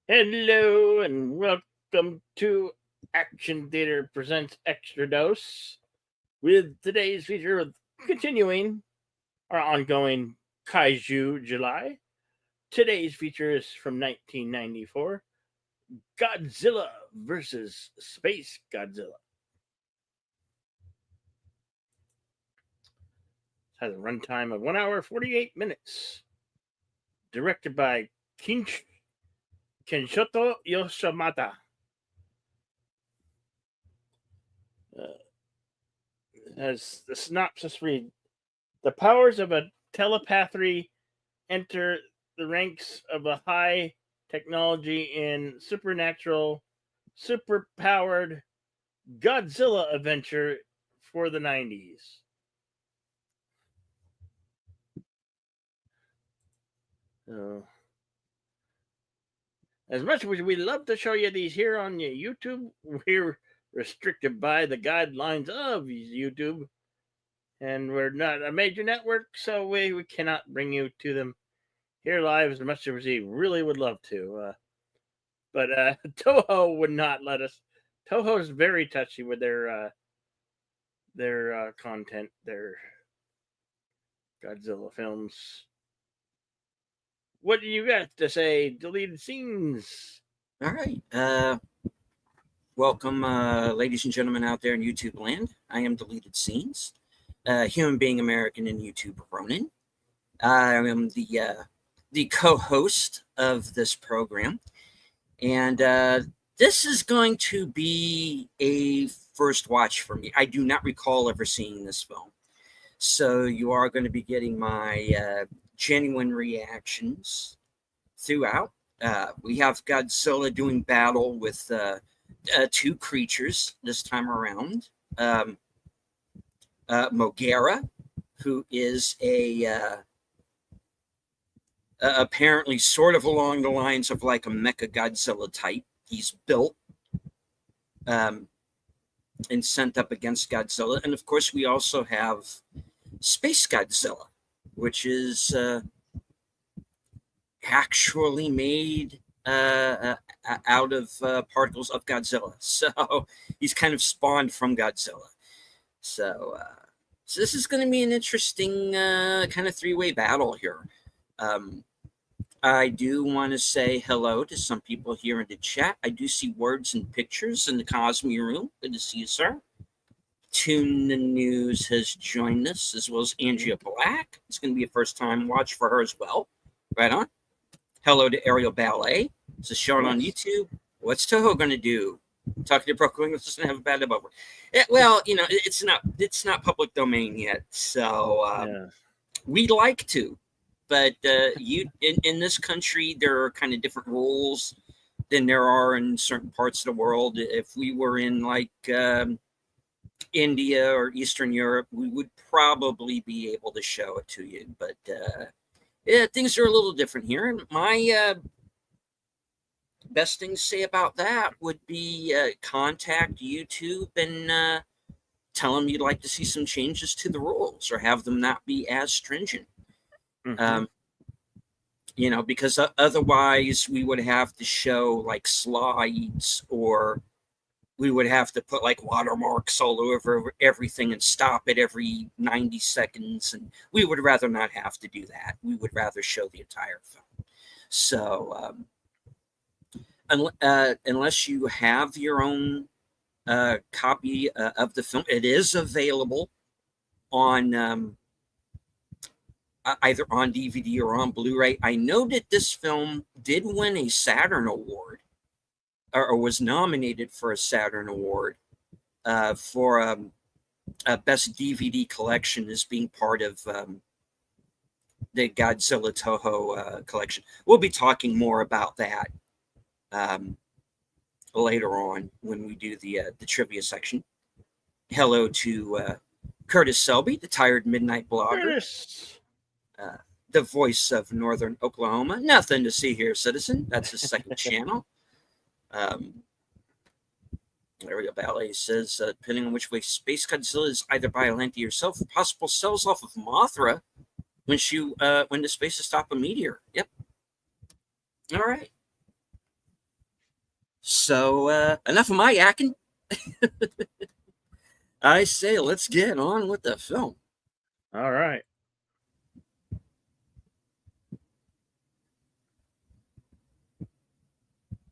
Hello and welcome to Action Theater Presents Extra Dose with today's feature of continuing our ongoing Kaiju July. Today's feature is from 1994 Godzilla versus Space Godzilla. It has a runtime of 1 hour 48 minutes. Directed by Kenshoto Yoshimata. As the synopsis reads, the powers of a telepathy enter the ranks of a high technology in supernatural, superpowered Godzilla adventure for the 90s. So, as much as we love to show you these here on YouTube, we're restricted by the guidelines of YouTube. And we're not a major network, so we cannot bring you to them here live as much as we really would love to. But Toho would not let us. Toho is very touchy with their content, their Godzilla films. What do you got to say? Deleted scenes. All right. Welcome, ladies and gentlemen out there in YouTube land. I am Deleted Scenes, human being American in YouTube Ronin. I am the co-host of this program, and this is going to be a first watch for me. I do not recall ever seeing this film, so you are going to be getting my genuine reactions throughout. We have Godzilla doing battle with two creatures this time around. Mogera, who is apparently sort of along the lines of like a Mecha Godzilla type. He's built and sent up against Godzilla. And of course, we also have Space Godzilla, which is actually made out of particles of Godzilla. So he's kind of spawned from Godzilla. So this is going to be an interesting kind of three-way battle here. I do want to say hello to some people here in the chat. I do see words and pictures in the Cosme room. Good to see you, sir. Tuna News has joined us, as well as Andrea Black. It's going to be a first-time watch for her as well. Right on. Hello to Aerial Ballet. This is shown on YouTube. What's Toho going to do? Talking to Brooklyn doesn't have a bad about it. Well, you know, it's not public domain yet, so we'd like to, but you in this country there are kind of different rules than there are in certain parts of the world. If we were in like India or Eastern Europe, we would probably be able to show it to you, but yeah, things are a little different here. And my best thing to say about that would be contact YouTube and tell them you'd like to see some changes to the rules or have them not be as stringent. Mm-hmm. You know, because otherwise we would have to show like slides, or we would have to put like watermarks all over everything and stop it every 90 seconds. And we would rather not have to do that. We would rather show the entire film. So unless you have your own copy of the film, it is available on either on DVD or on Blu-ray. I know that this film did win a Saturn Award, or was nominated for a Saturn Award for a Best DVD Collection as being part of the Godzilla Toho collection. We'll be talking more about that later on when we do the trivia section. Hello to Curtis Selby, the Tired Midnight Blogger, the voice of Northern Oklahoma. Nothing to see here, citizen. That's his second channel. Aerial Ballet says, depending on which way Space Godzilla is either by Atlanti herself, or possible cells off of Mothra when the spaces stop a meteor. Yep. All right. So enough of my yakking. I say let's get on with the film. All right.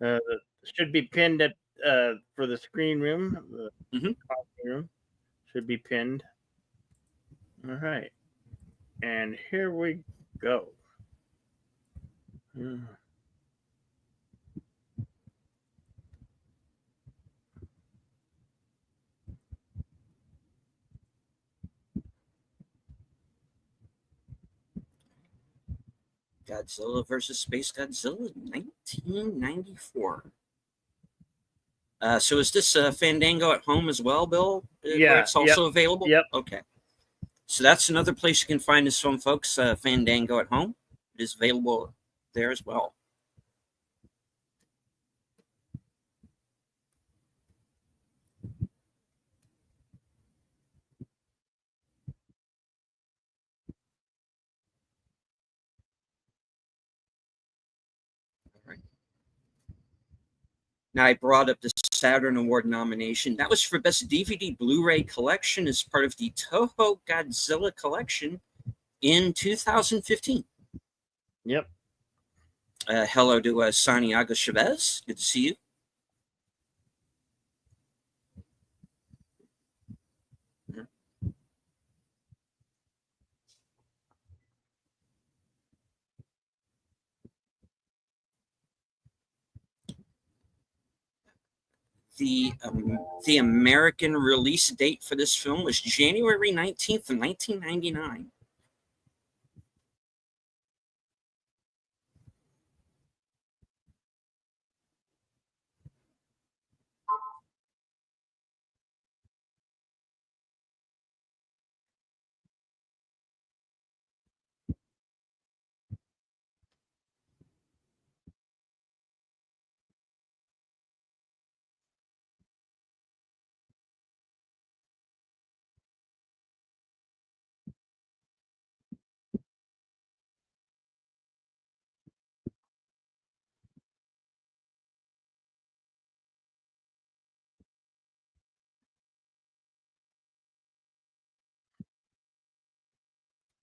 Uh, should be pinned at for the screen room. The Mhm. room should be pinned. All right. And here we go. Hmm. Godzilla versus Space Godzilla, 1994. So is this Fandango at home as well, Bill? Where Yeah. it's Yep. also available? Yep. Okay. So that's another place you can find this film, folks. Fandango at home. It is available there as well. All right. Now, I brought up the Saturn Award nomination. That was for Best DVD Blu ray Collection as part of the Toho Godzilla Collection in 2015. Yep. Hello to Santiago Chavez. Good to see you. The American release date for this film was January 19th of 1999.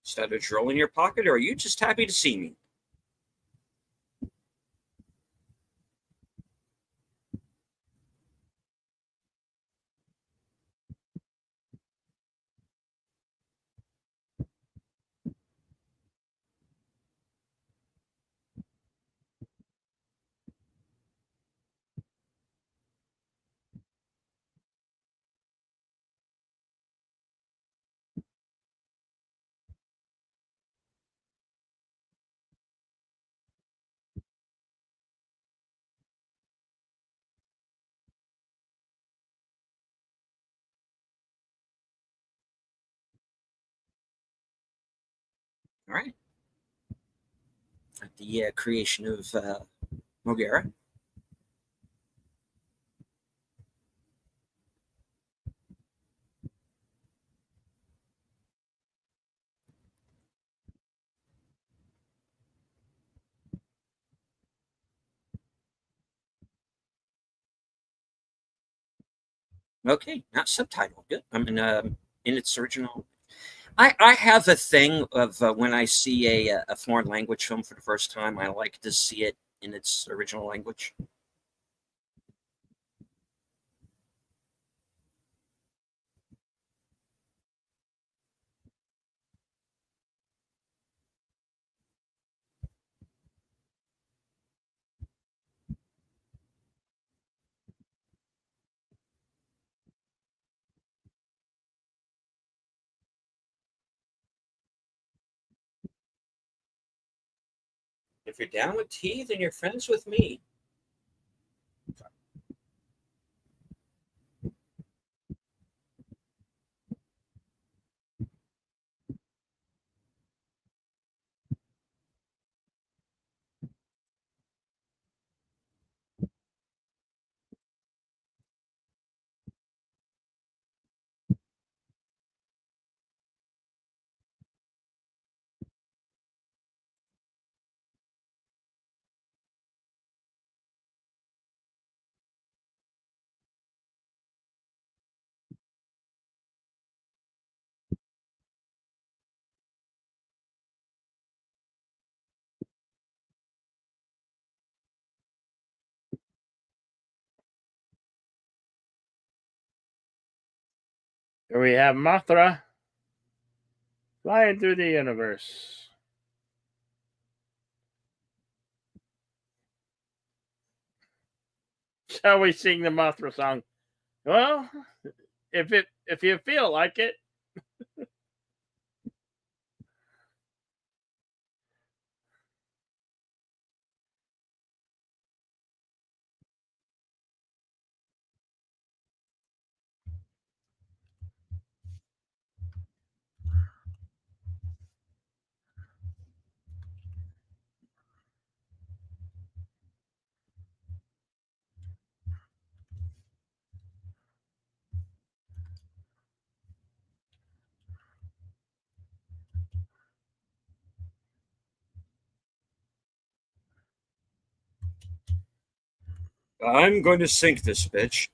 Is that a drill in your pocket, or are you just happy to see me? All right. The creation of Mogera. Okay, not subtitled. Good. I mean, in its original. I have a thing of when I see a foreign language film for the first time, I like to see it in its original language. If you're down with tea, then you're friends with me. Here we have Mothra flying through the universe. Shall we sing the Mothra song? Well, if you feel like it. I'm going to sink this bitch.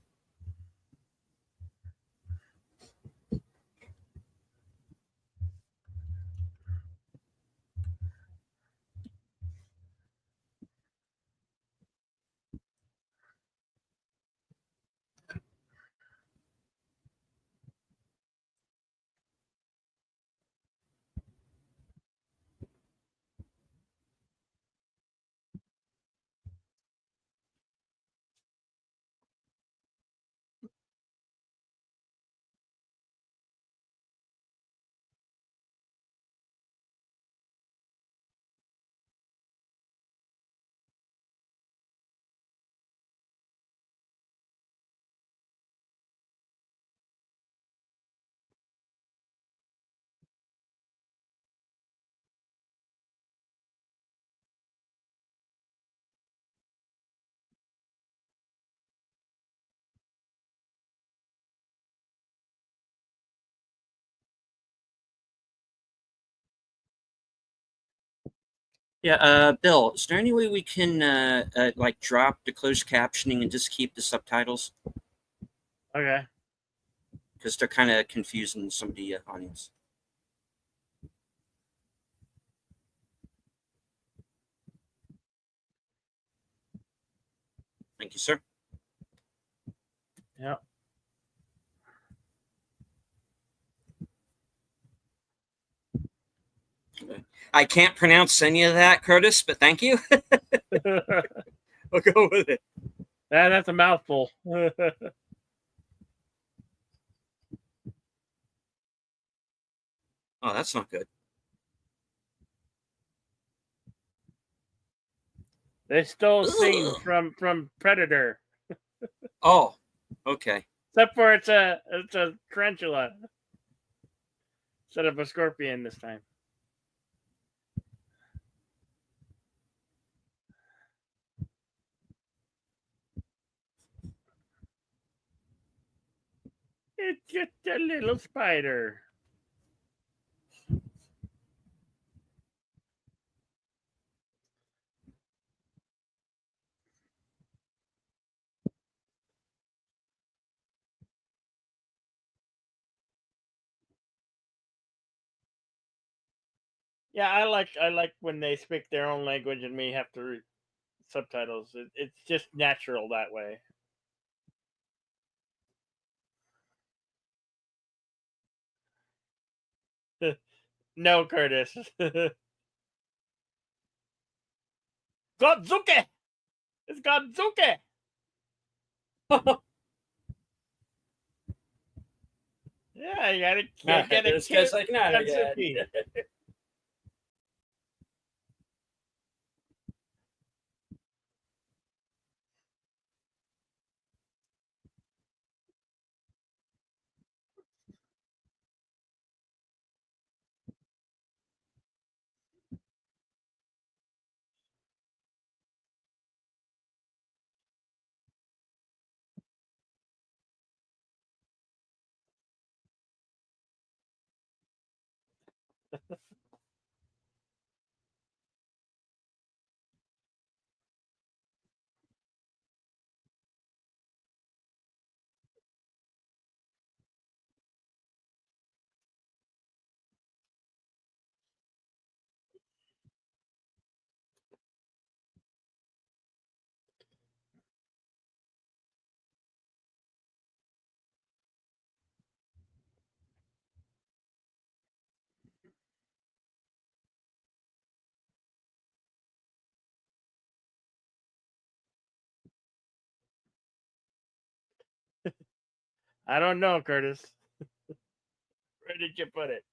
Yeah, Bill, is there any way we can like drop the closed captioning and just keep the subtitles Okay. because they're kind of confusing some of the audience? Thank you, sir. Yeah. I can't pronounce any of that, Curtis, but thank you. I'll go with it. That's a mouthful. Oh, that's not good. They stole a scene Ugh. from Predator, Oh, okay. except for it's a tarantula instead of a scorpion this time. It's just a little spider. Yeah, I like when they speak their own language and me have to read subtitles. It's just natural that way. No, Curtis. Godzuke! It's Godzuke! Yeah, you gotta This kill guy's like, not again. Godzuki. I don't know, Curtis. Where did you put it?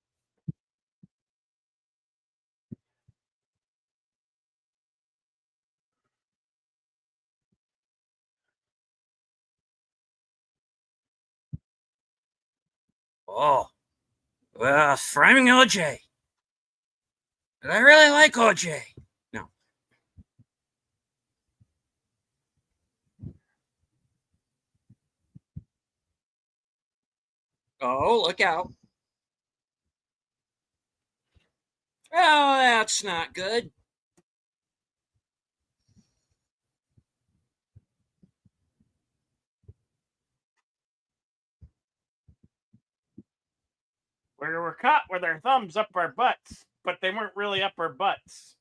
Oh, framing OJ. I really like OJ. No. Oh, look out. Oh, that's not good. We were caught with our thumbs up our butts, but they weren't really up our butts.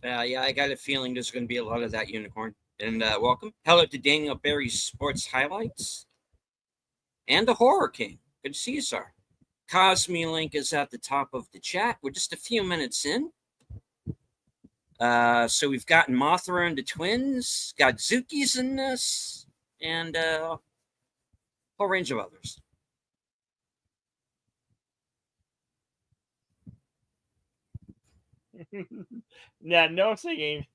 Yeah, I got a feeling there's going to be a lot of that unicorn. And welcome. Hello to Daniel Berry's Sports Highlights and the Horror King. Good to see you, sir. Cosme link is at the top of the chat. We're just a few minutes in. So we've got Mothra and the twins, got Zuki's in this, and a whole range of others. Yeah, no singing.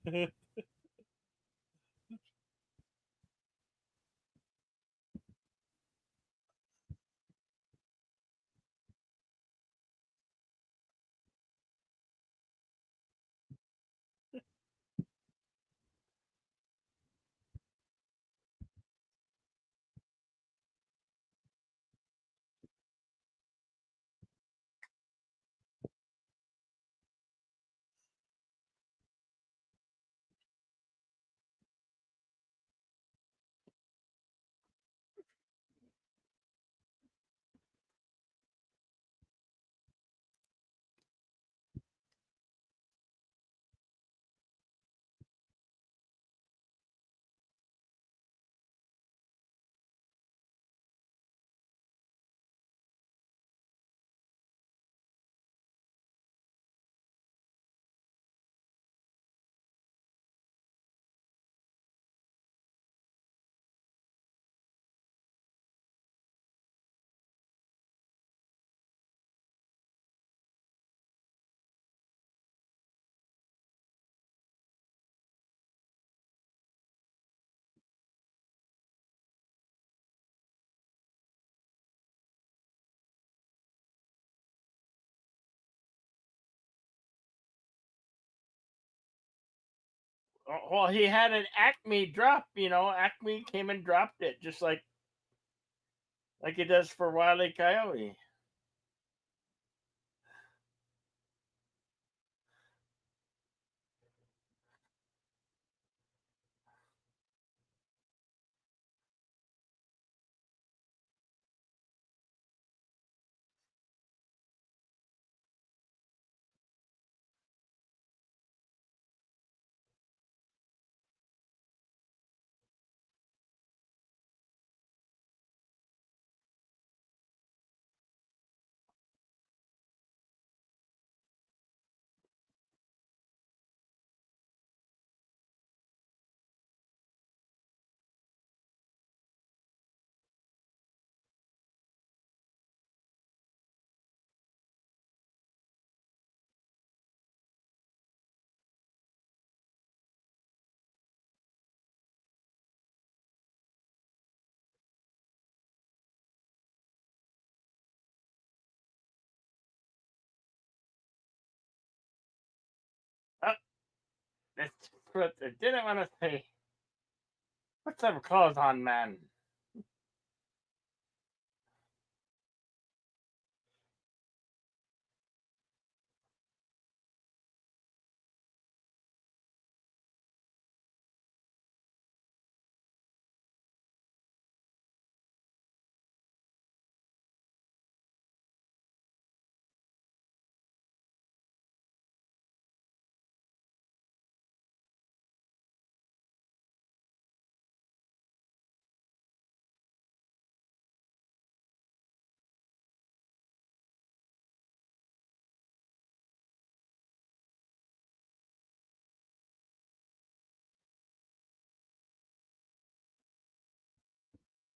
Well, he had an Acme drop. Acme came and dropped it, just like it does for Wile E. Coyote. Oh, that's what I didn't want to say. Put some clothes on, man.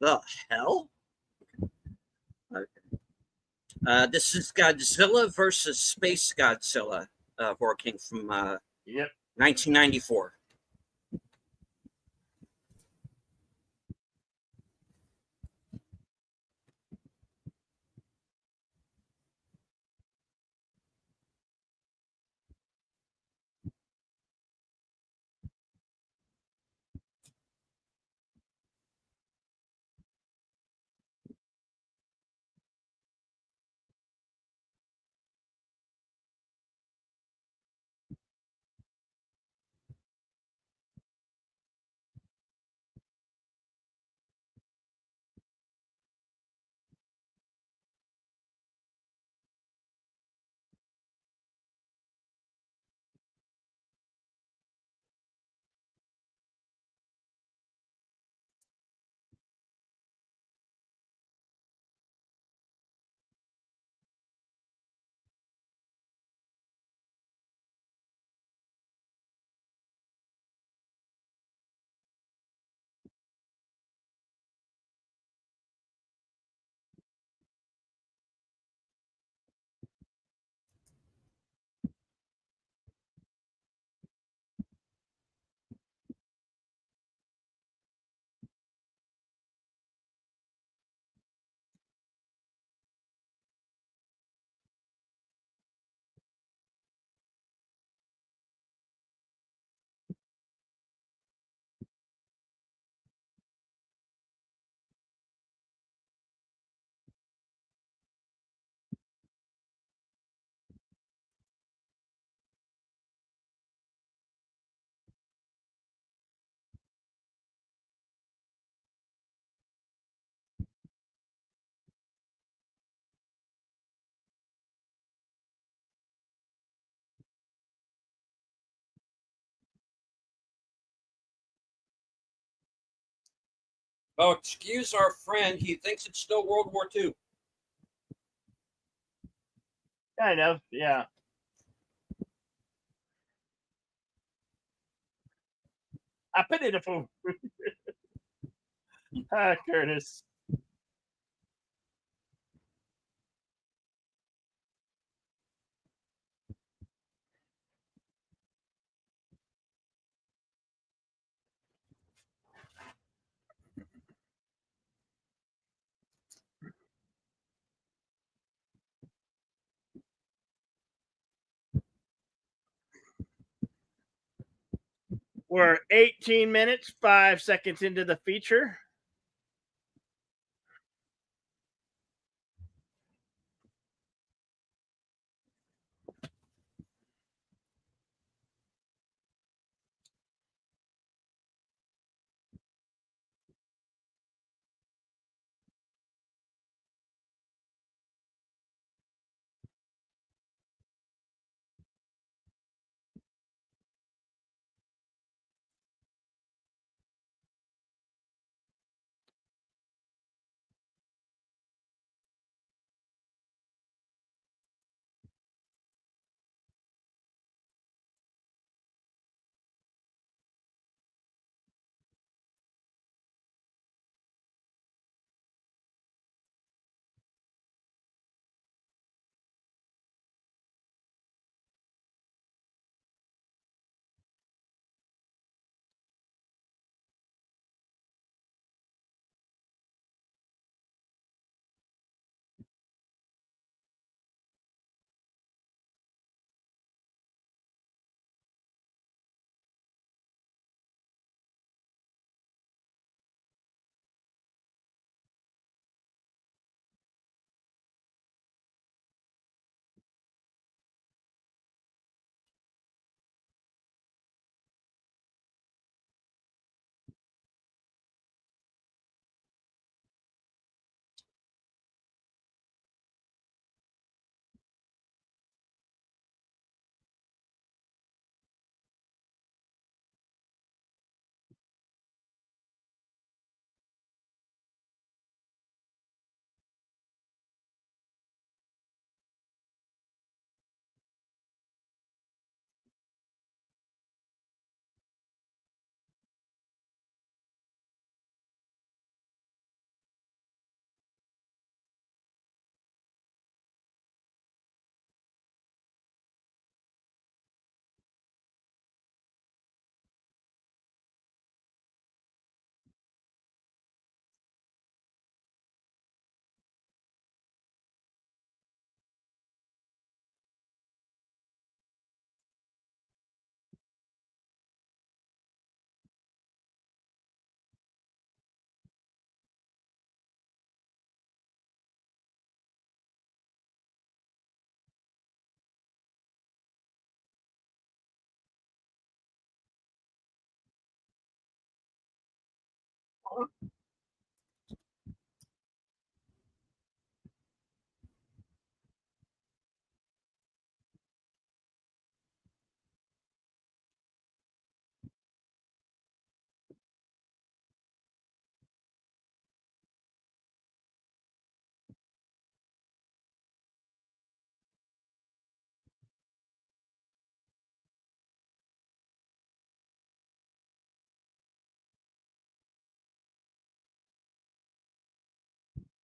The hell? This is Godzilla versus Space Godzilla, horror king from Yep. 1994. Oh, excuse our friend. He thinks it's still World War II. Kind of. Yeah. I pity the fool. Curtis. We're 18 minutes, 5 seconds into the feature.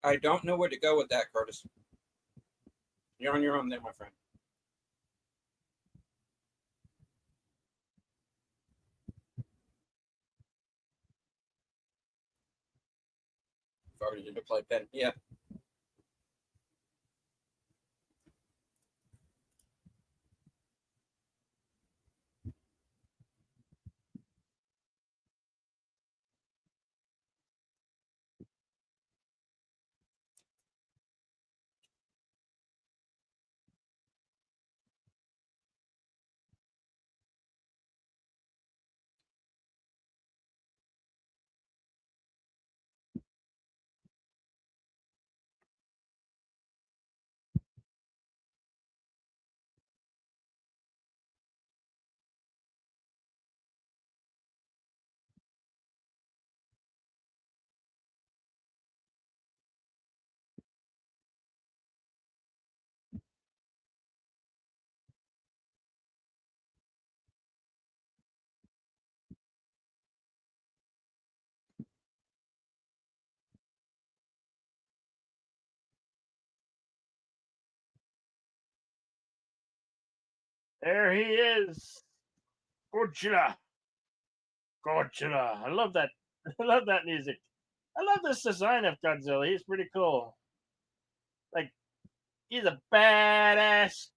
I don't know where to go with that, Curtis. You're on your own there, my friend. I've already did a playpen. Yeah. There he is. Godzilla. Godzilla. I love that. I love that music. I love this design of Godzilla. He's pretty cool. Like, he's a badass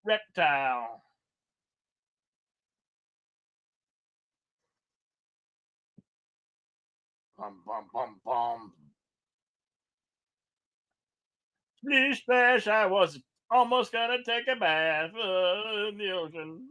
reptile. Bum, bum, bum, bum. Splish splash, I was almost gonna take a bath in the ocean.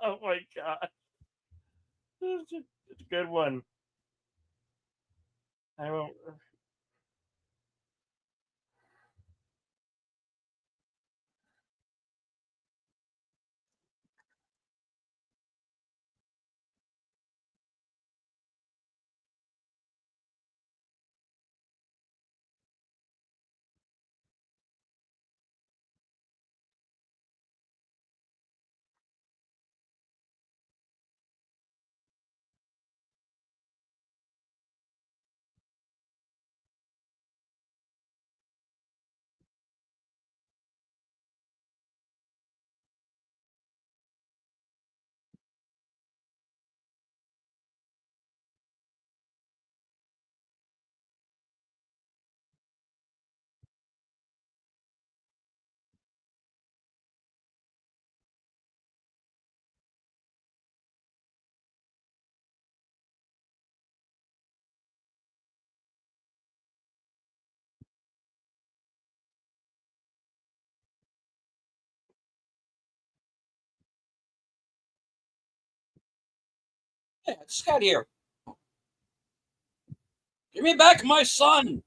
Oh my god. It's a good one. I won't. Yeah, just got here. Give me back my son.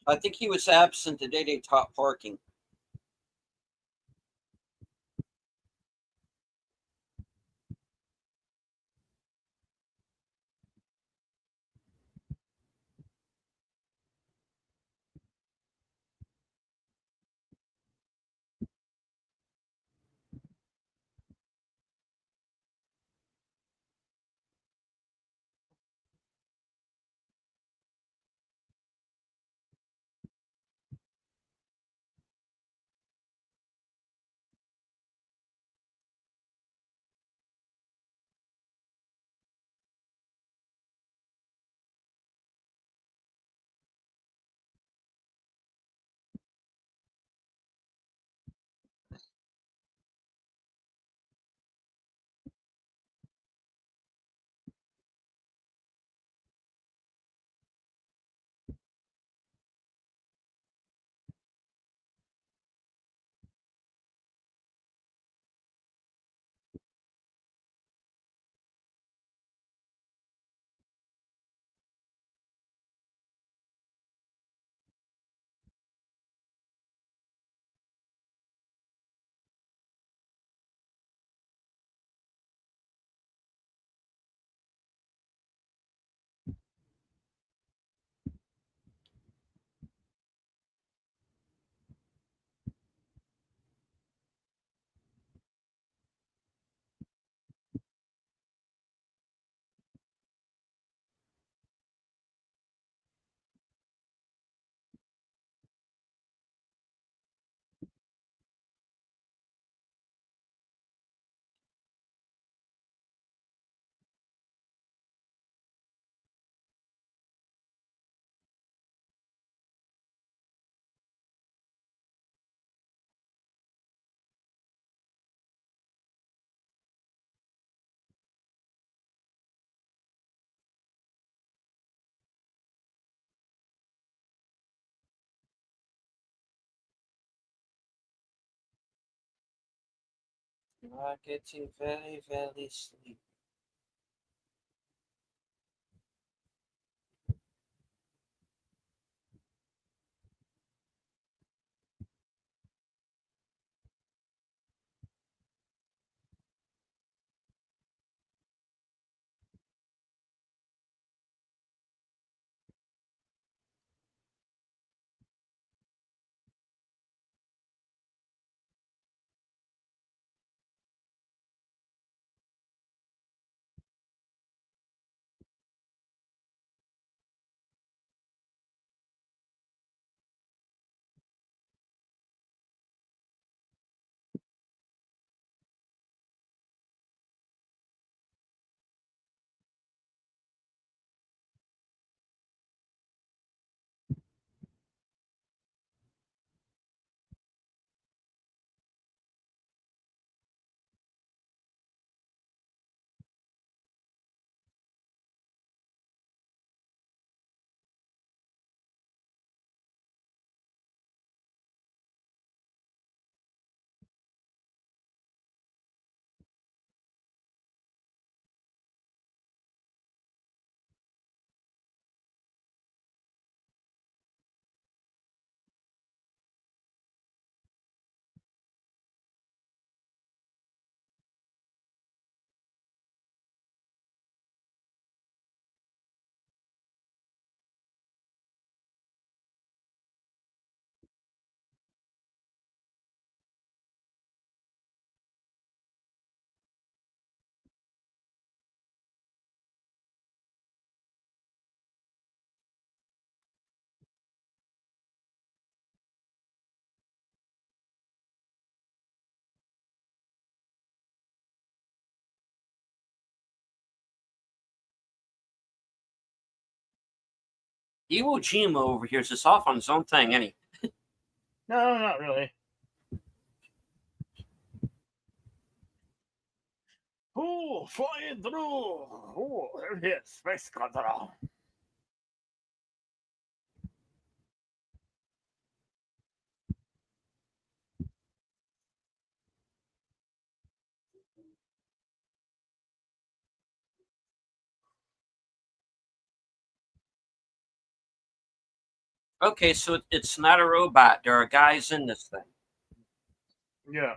I think he was absent the day they taught parking. You are getting very, very sleepy. Iwo Jima over here is just off on his own thing, any. No, not really. Oh, flying through. Oh, there it is. Space Godzilla. Okay, so it's not a robot. There are guys in this thing. Yeah.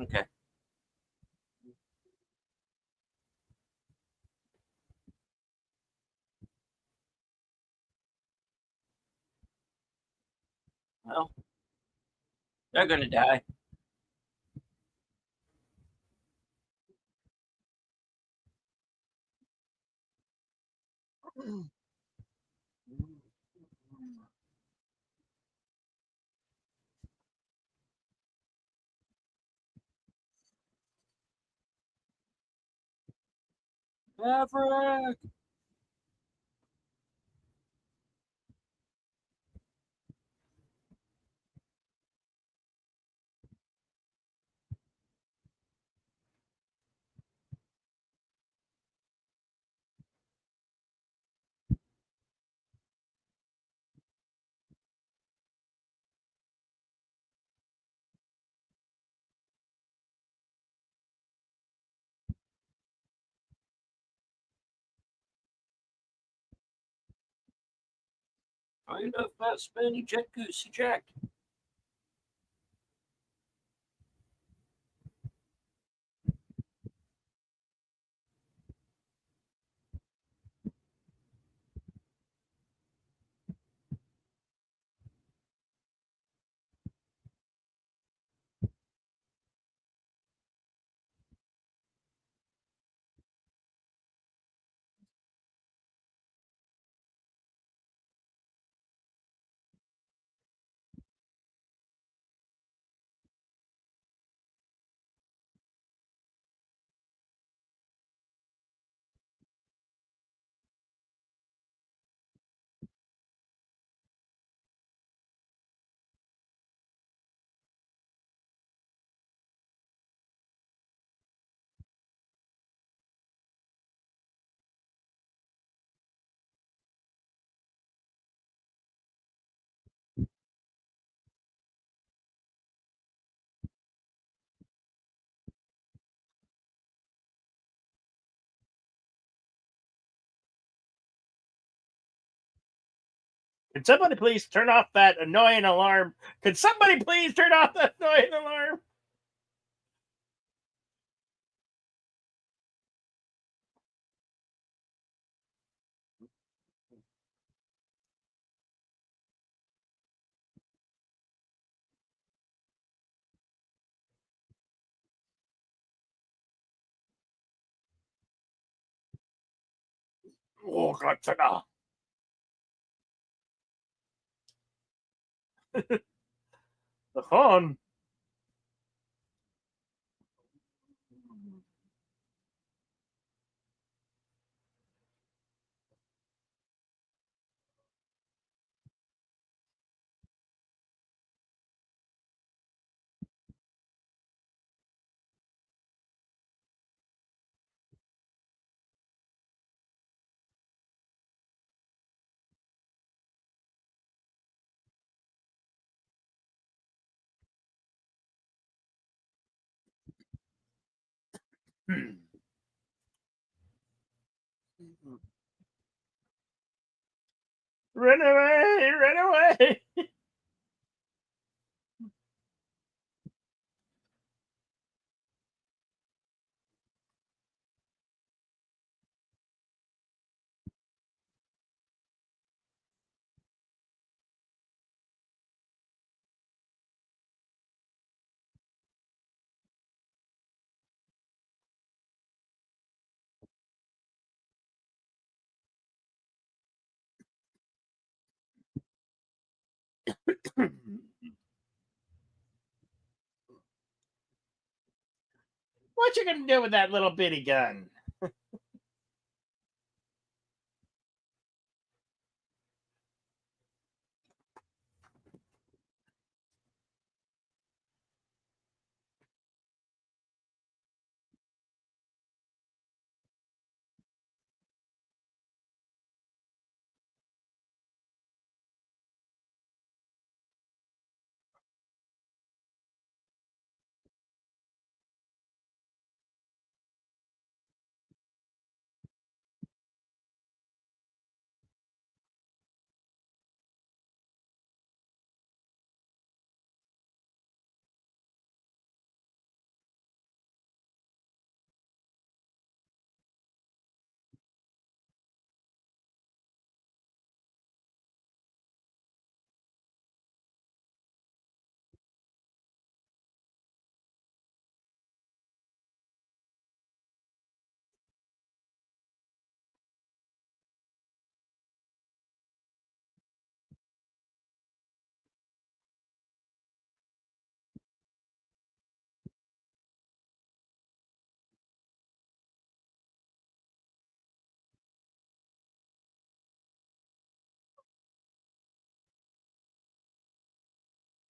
Okay. Well, they're gonna die. Maverick. Kind of fast spinning jet goose eject. Could somebody please turn off that annoying alarm? Could somebody please turn off that annoying alarm? Oh, Godzilla. The phone. Run away! Run away! What you gonna do with that little bitty gun?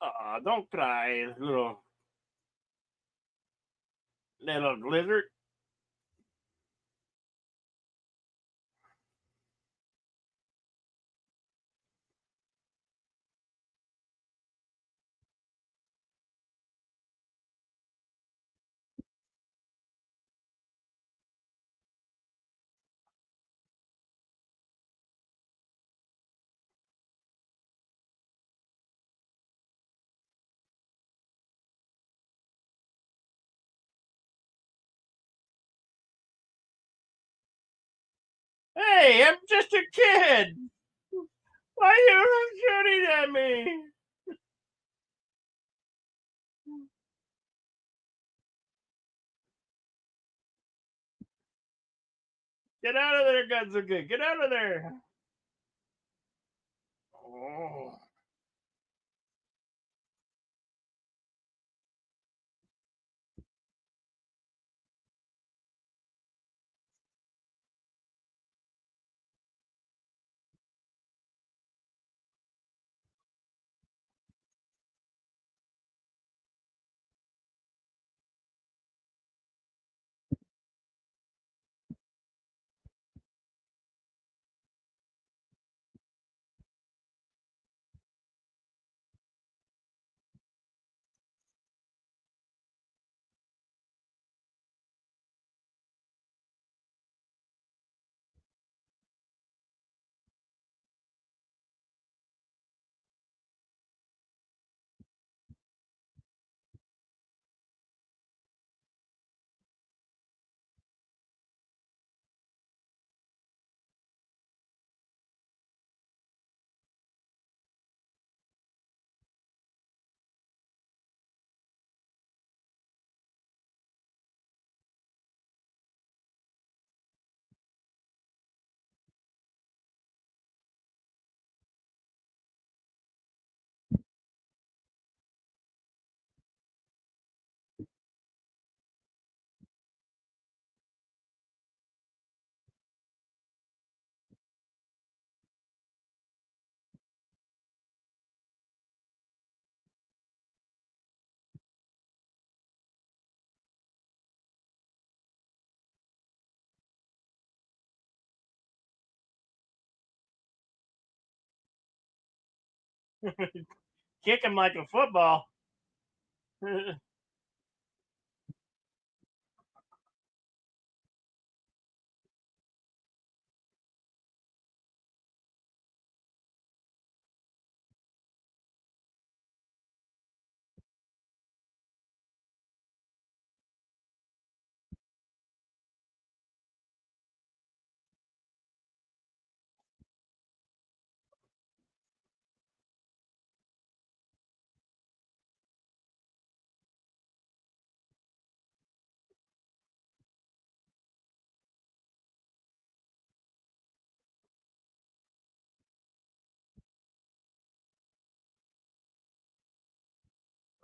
Aw, don't cry, little lizard. Hey, I'm just a kid. Why are you shooting at me? Get out of there, Godzilla. Get out of there. Oh. Kick him like a football.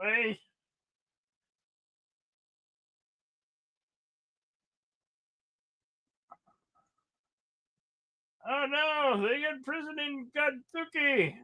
Hey. Oh no, they got prison in Godzuki.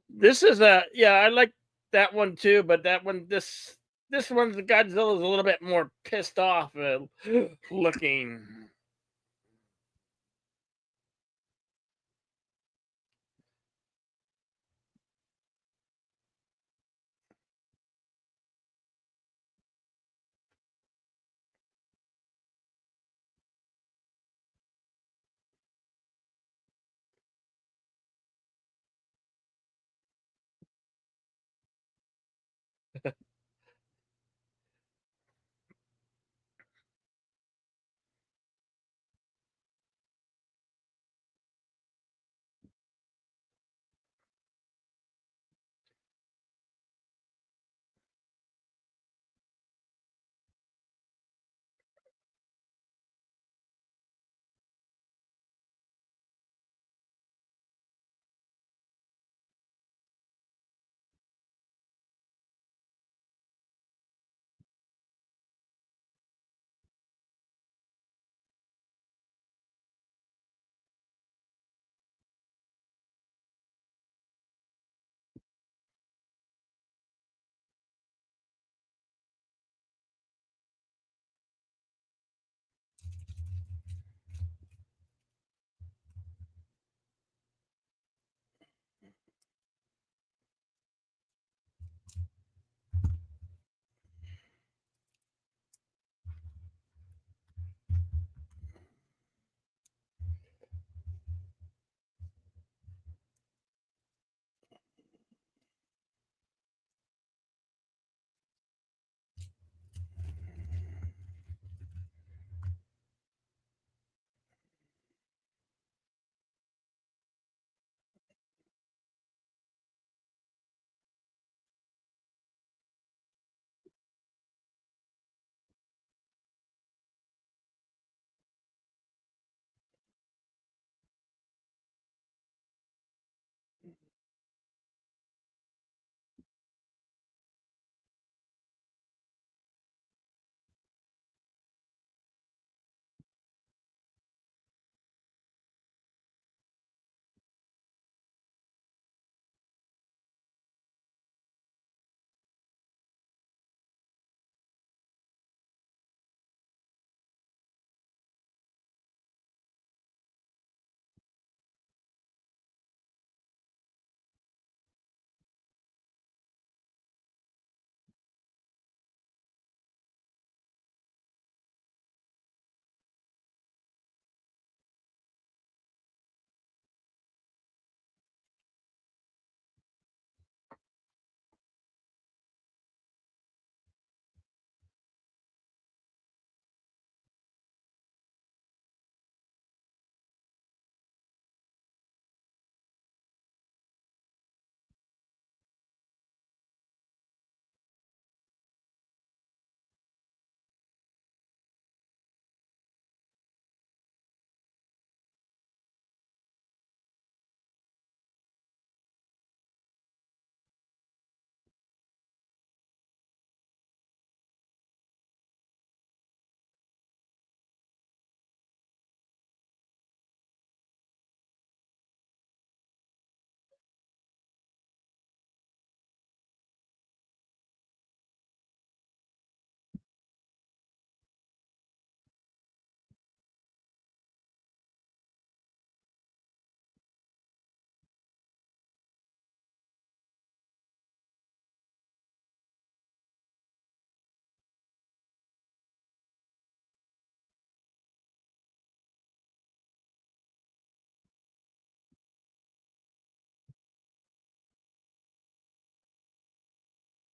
This is a yeah, I like that one too, but that one this one's the Godzilla's a little bit more pissed off looking.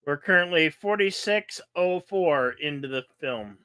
We're currently 46:04 into the film.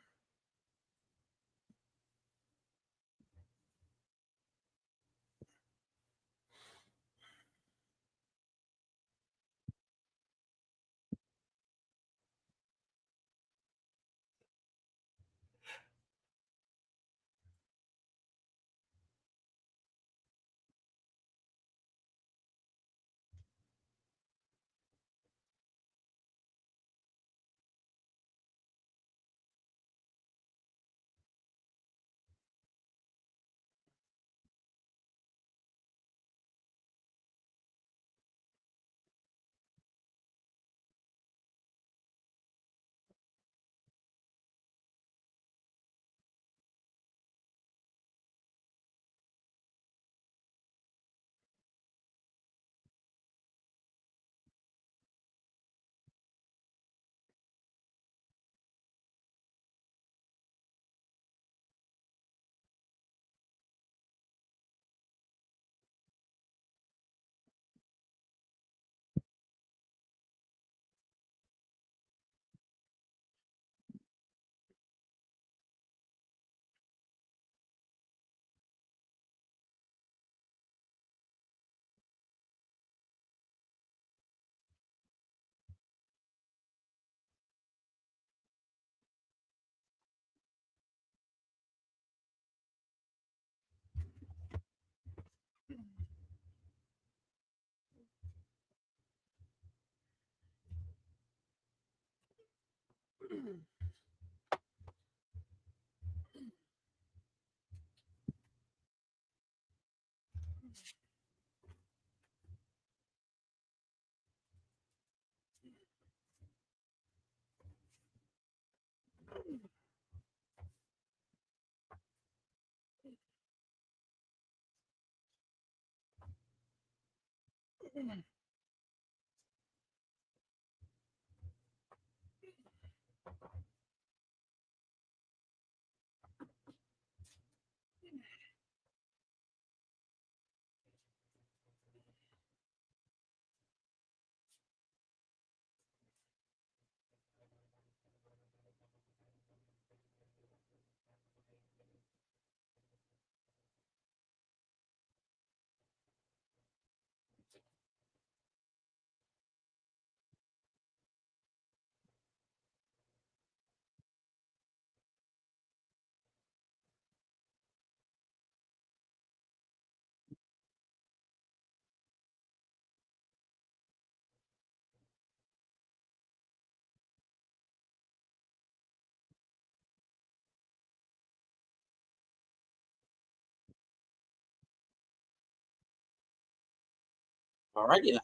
All righty then.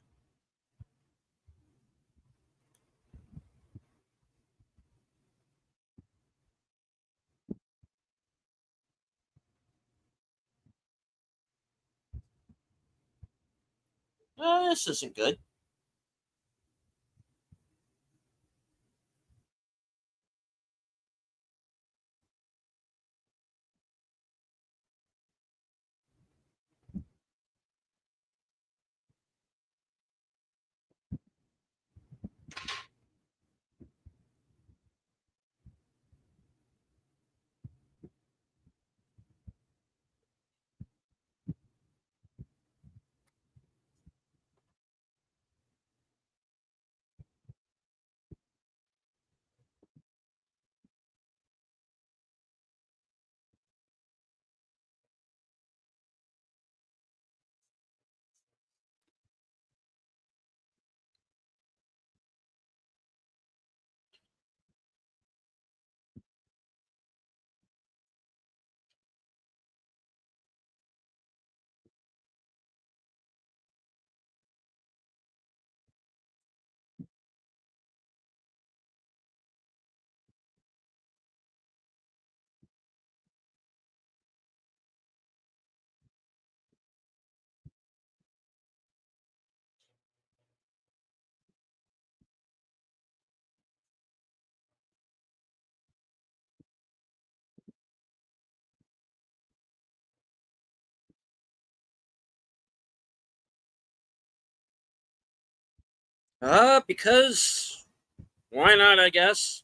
This isn't good. Because why not? I guess.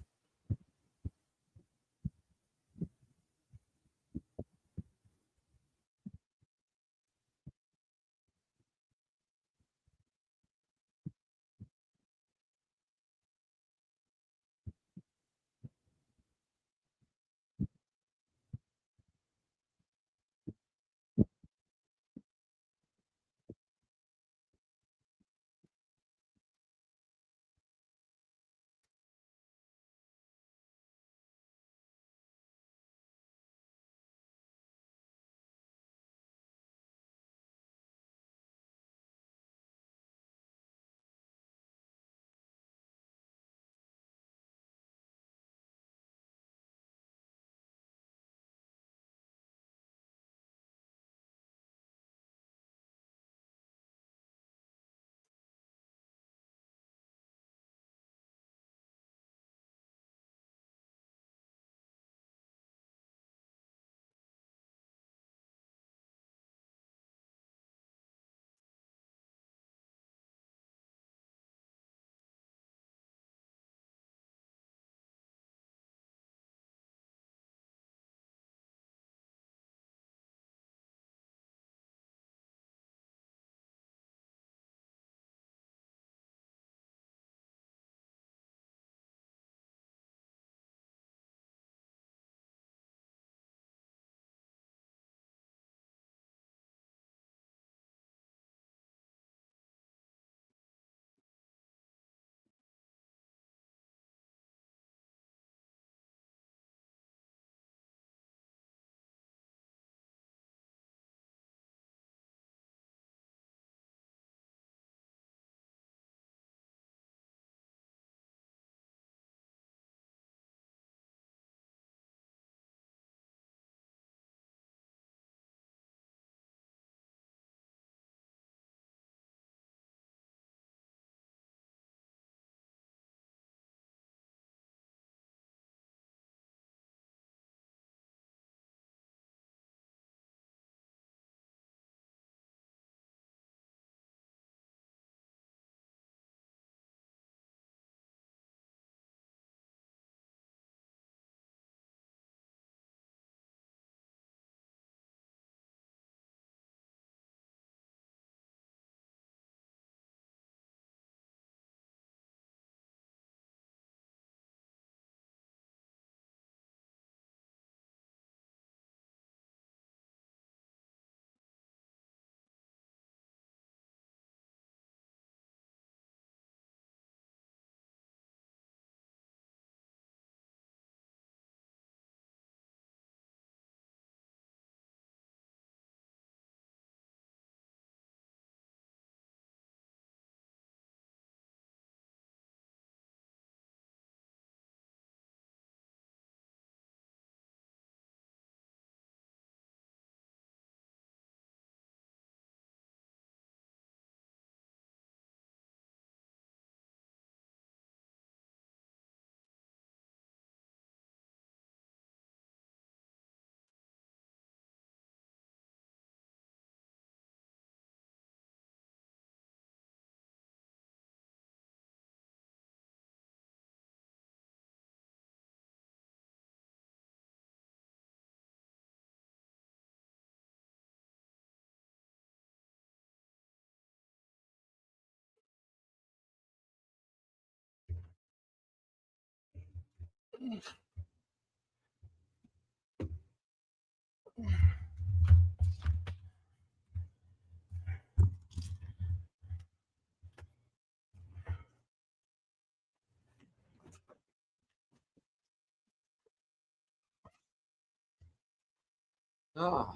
Oh.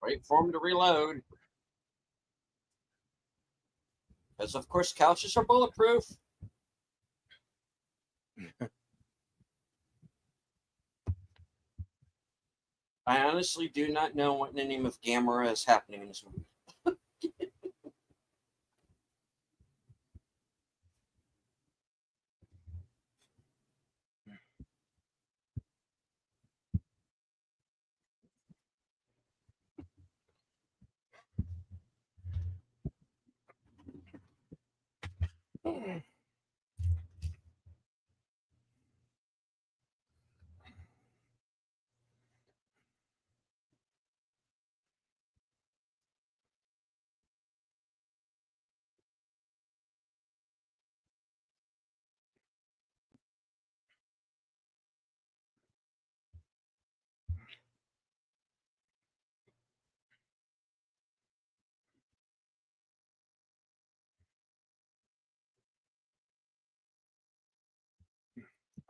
Wait for him to reload. Because, of course, couches are bulletproof. I honestly do not know what in the name of Gamera is happening in this movie.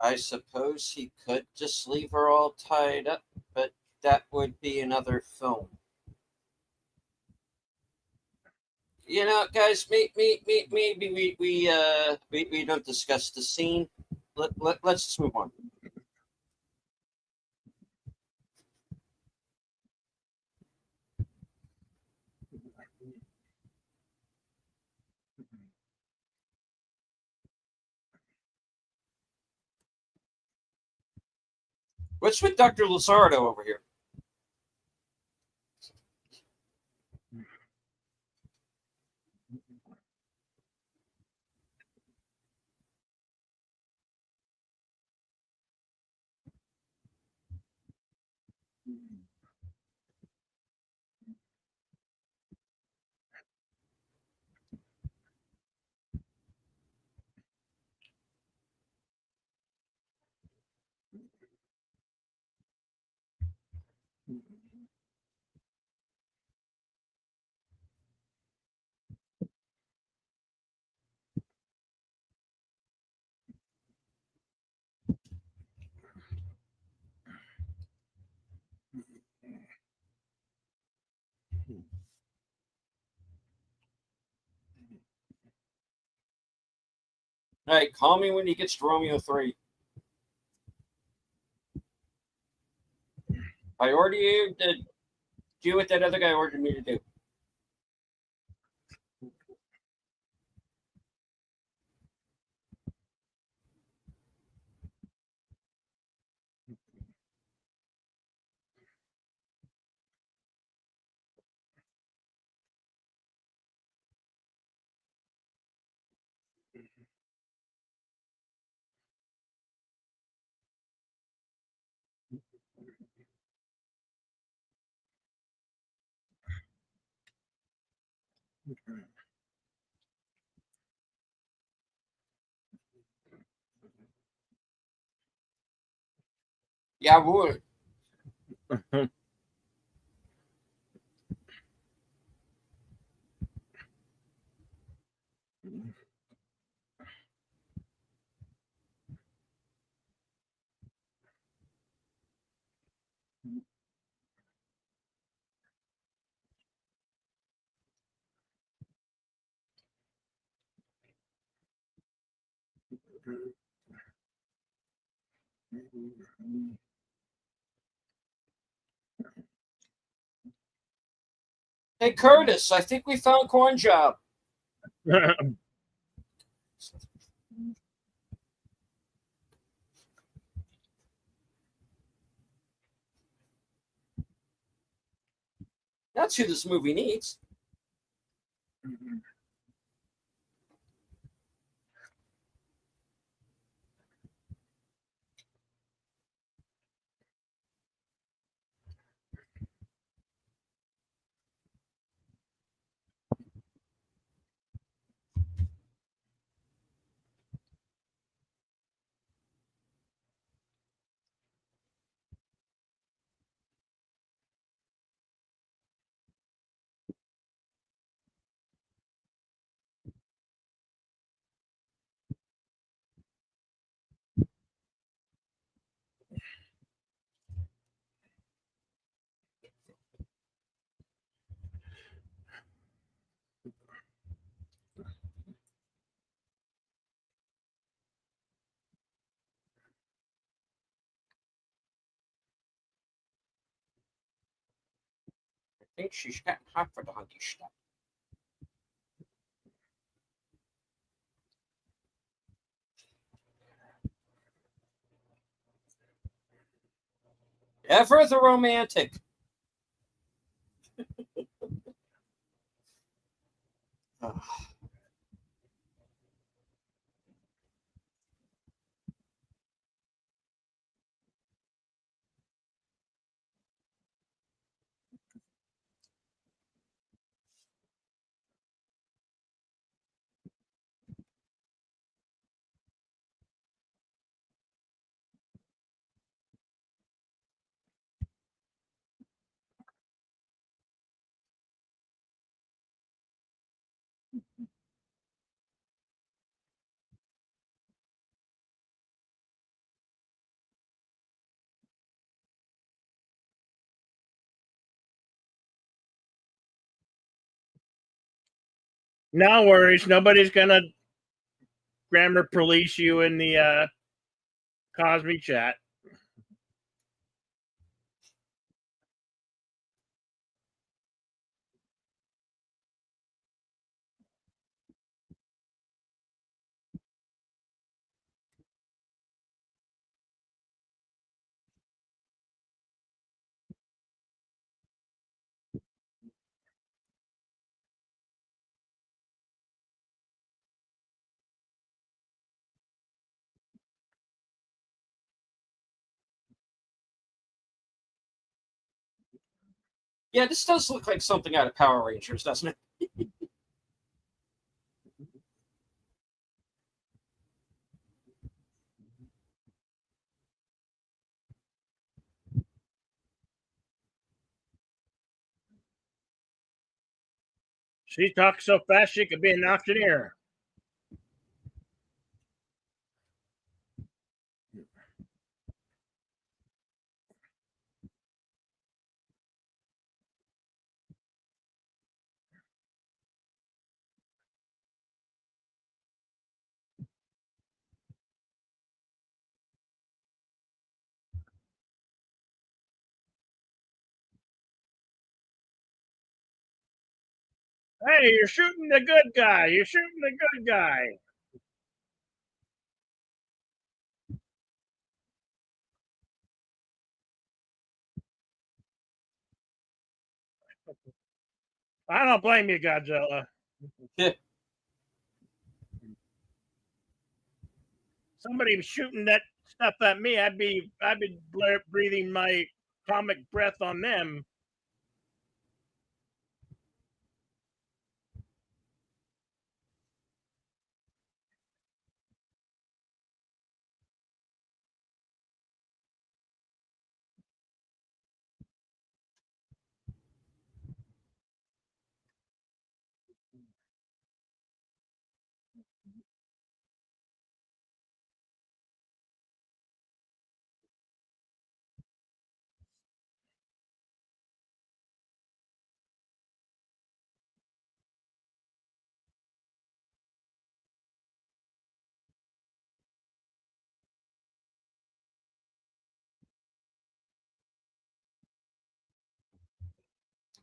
I suppose he could just leave her all tied up, but that would be another film. You know, guys, maybe we don't discuss the scene. Let's just move on. What's with Dr. Lizardo over here? All right, call me when he gets to Romeo 3. I already did do what that other guy ordered me to do. Yeah, I would. Hey Curtis, I think we found corn job. That's who this movie needs. I think she's getting hot for the hunky stuff. Ever the romantic. No worries. Nobody's gonna grammar police you in the Cosby chat. Yeah, this does look like something out of Power Rangers, doesn't it? She talks so fast she could be an auctioneer. Hey, you're shooting the good guy. You're shooting the good guy. I don't blame you, Godzilla. Yeah. Somebody was shooting that stuff at me. I'd be breathing my comic breath on them.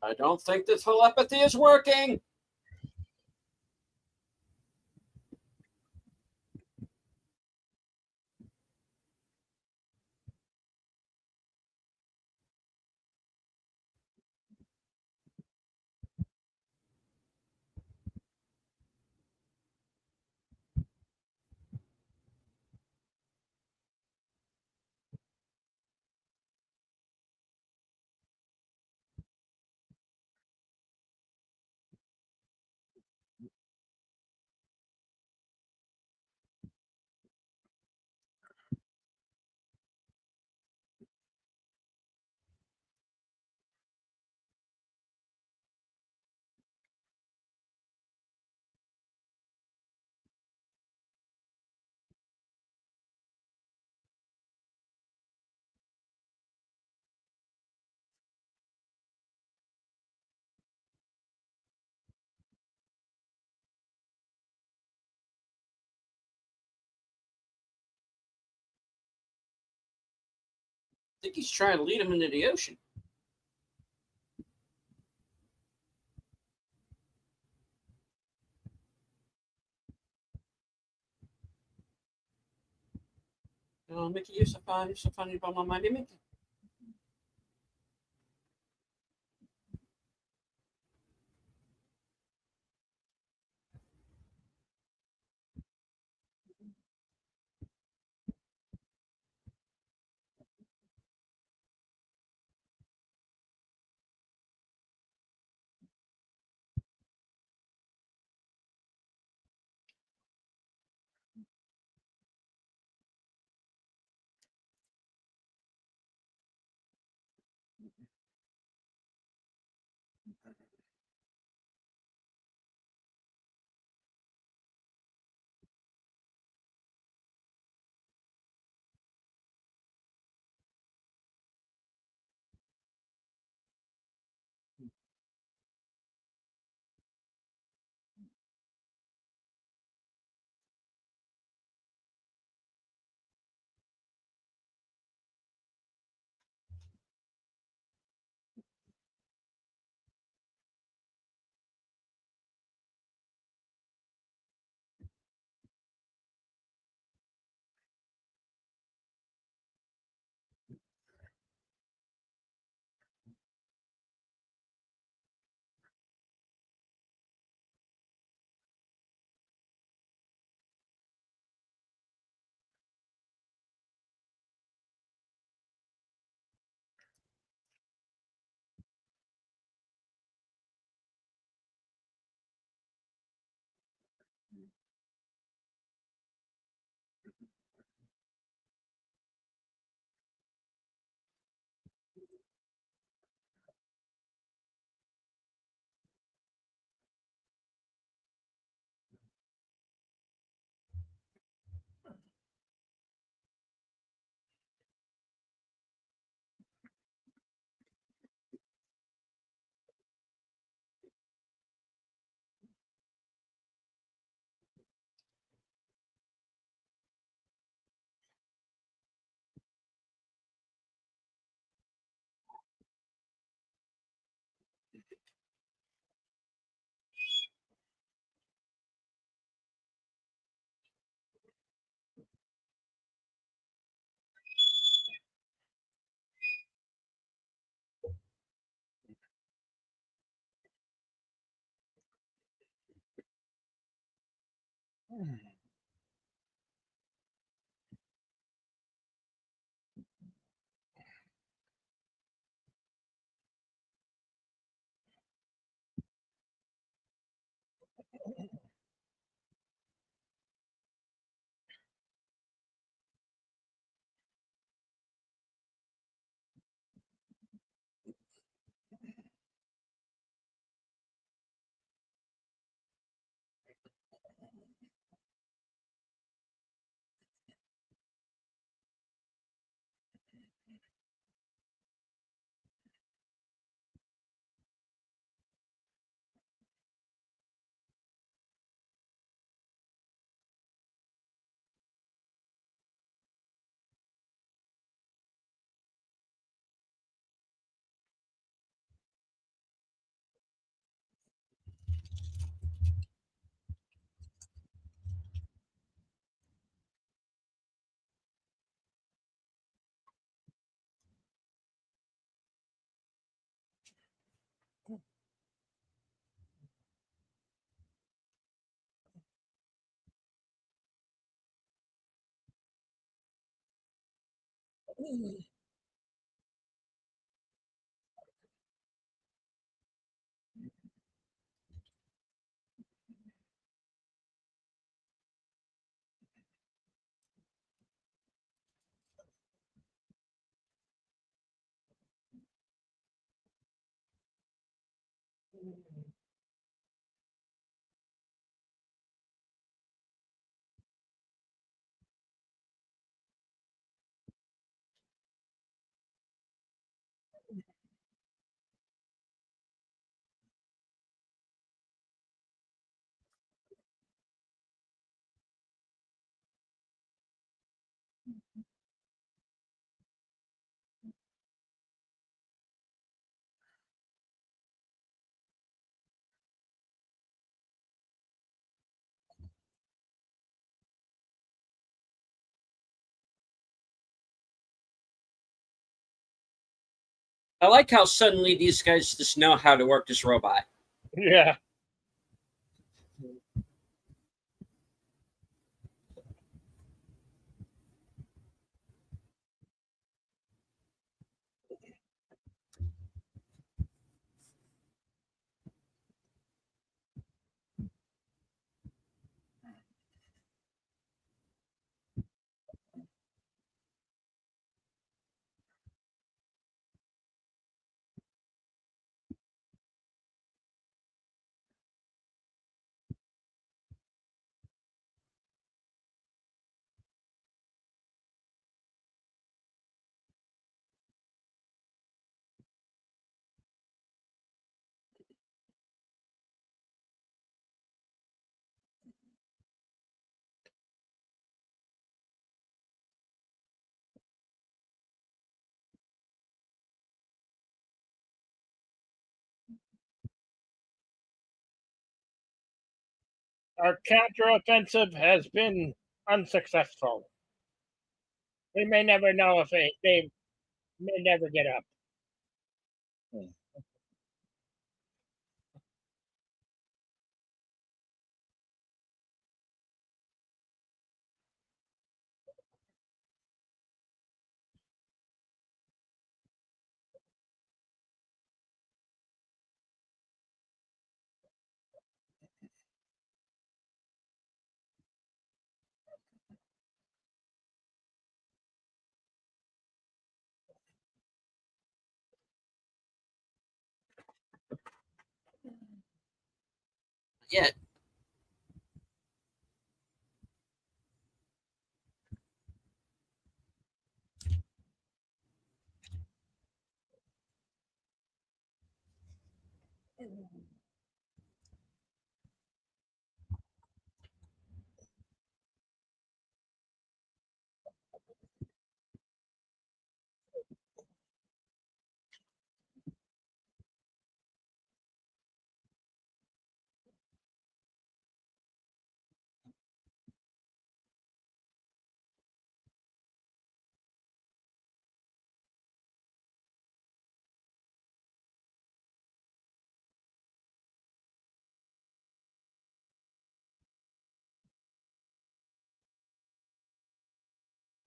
I don't think the telepathy is working. I think he's trying to lead him into the ocean. Mickey, you're so funny about my mind, Mickey. I like how suddenly these guys just know how to work this robot. Yeah. Our counteroffensive has been unsuccessful. We may never know if they may never get up. Yeah,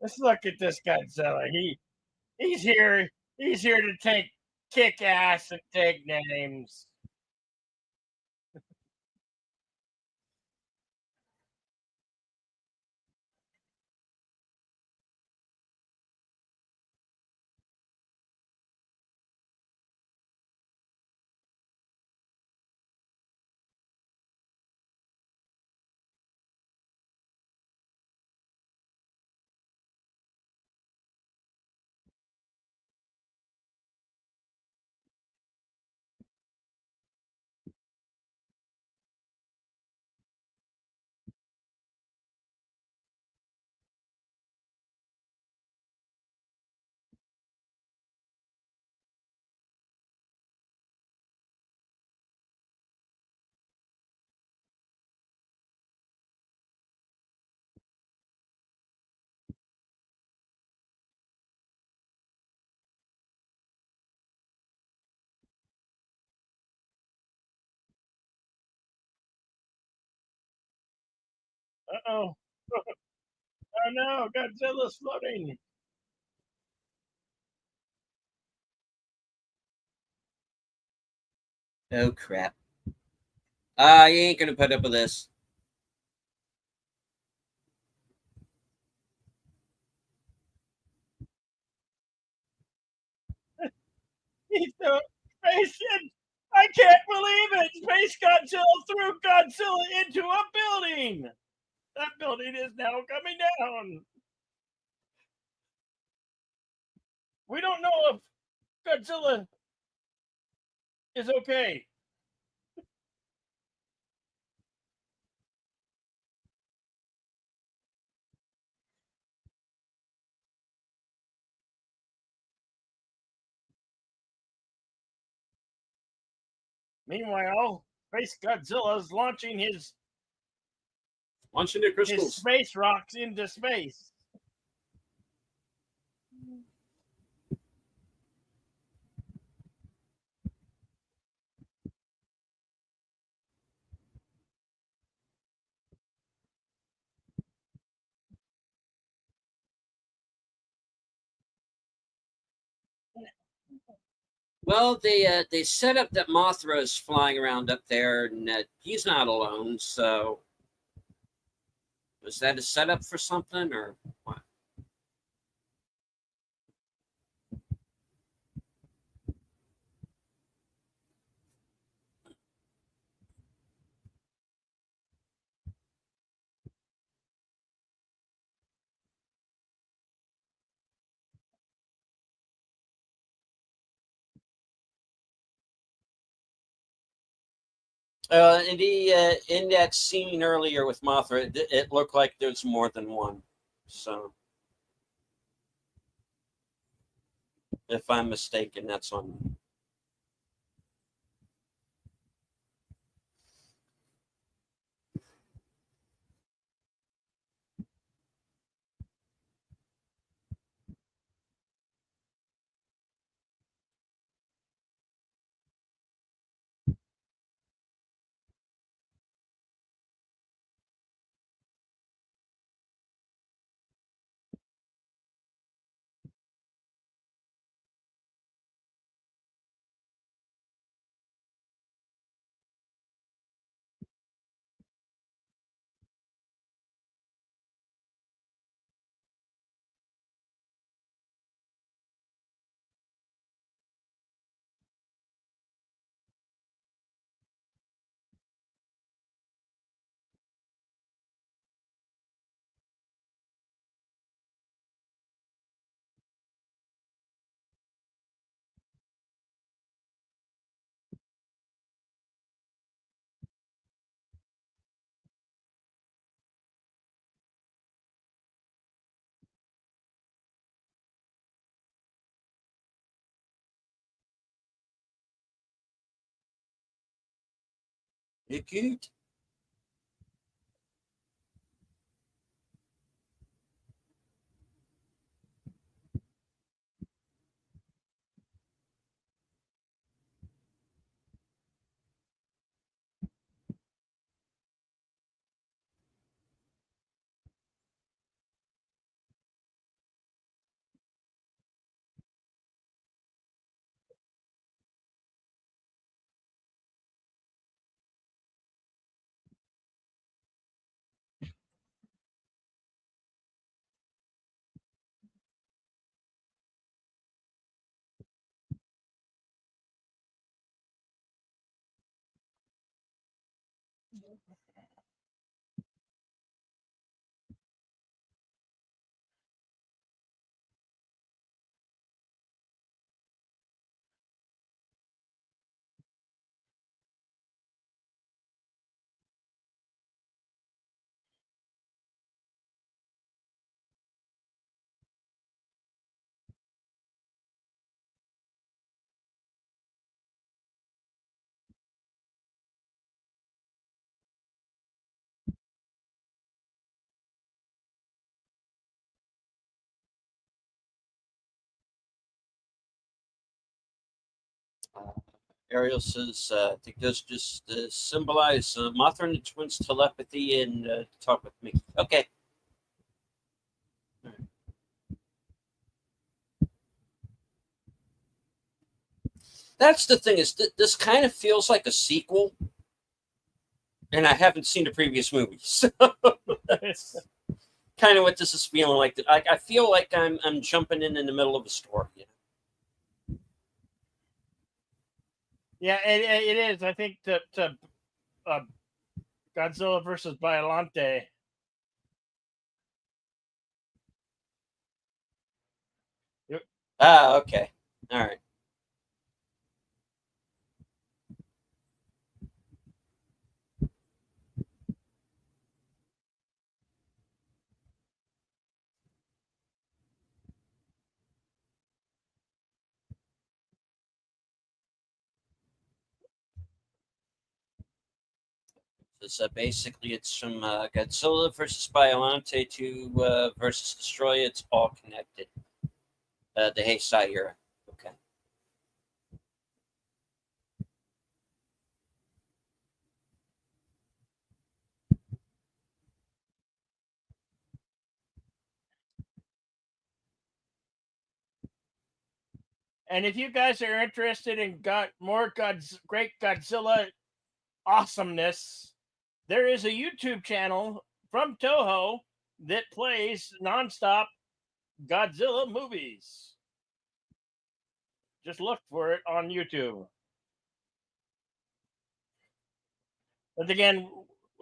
Let's look at this Godzilla. He's here. He's here to take kick ass and take names. Uh oh. Oh no, Godzilla's floating. Oh crap! You ain't gonna put up with this. He's the space. I can't believe it. Space Godzilla threw Godzilla into a building. That building is now coming down. We don't know if Godzilla is okay. Meanwhile, Space Godzilla is launching Launching the his crystals. space rocks into space. Well, they set up that Mothra is flying around up there, and he's not alone. So, was that a setup for something, or what? In that scene earlier with Mothra, it looked like there's more than one. So, if I'm mistaken, that's on me. You cute. Uh, Ariel says, I think those just symbolize Mothra and the twins' telepathy and talk with me. Okay. All right. That's the thing is this kind of feels like a sequel, and I haven't seen the previous movies. So that's kind of what this is feeling like. I feel like I'm jumping in the middle of a story. You Yeah, it is. I think to uh, Godzilla versus Biollante. Ah, okay, all right. So basically, it's from Godzilla versus Biollante to versus Destroy. It's all connected. The Heisei era. Okay. And if you guys are interested in got more great Godzilla awesomeness, there is a YouTube channel from Toho that plays nonstop Godzilla movies. Just look for it on YouTube. But again,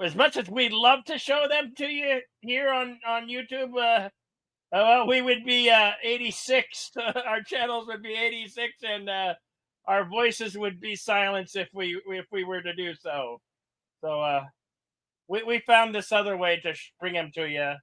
as much as we'd love to show them to you here on YouTube, well, we would be 86. Our channels would be 86, and our voices would be silenced if we were to do so. So we found this other way to bring them to you.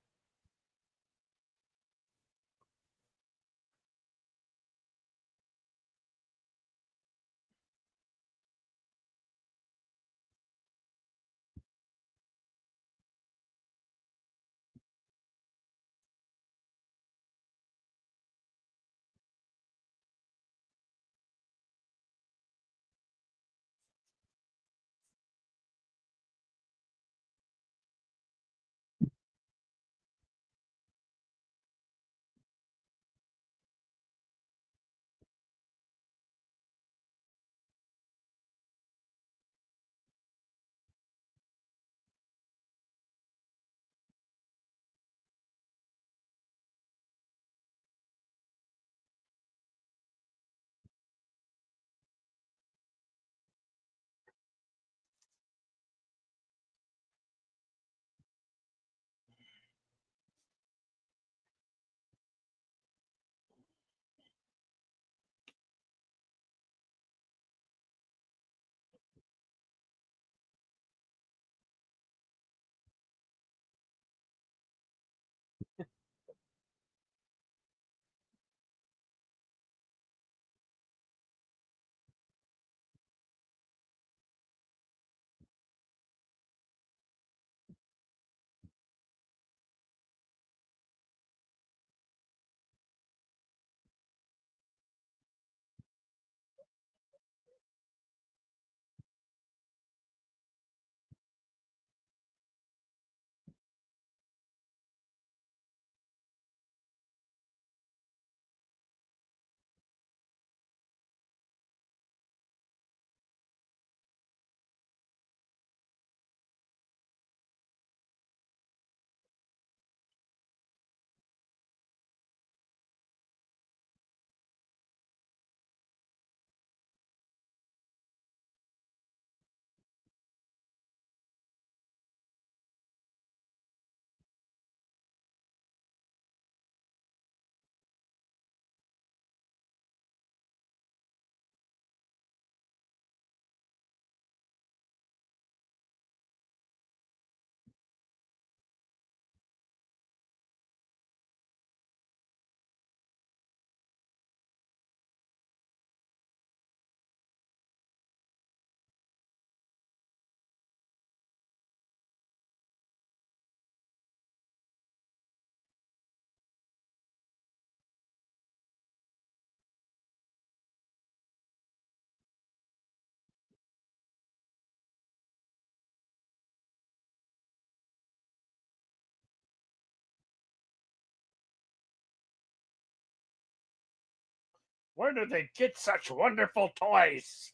Where do they get such wonderful toys?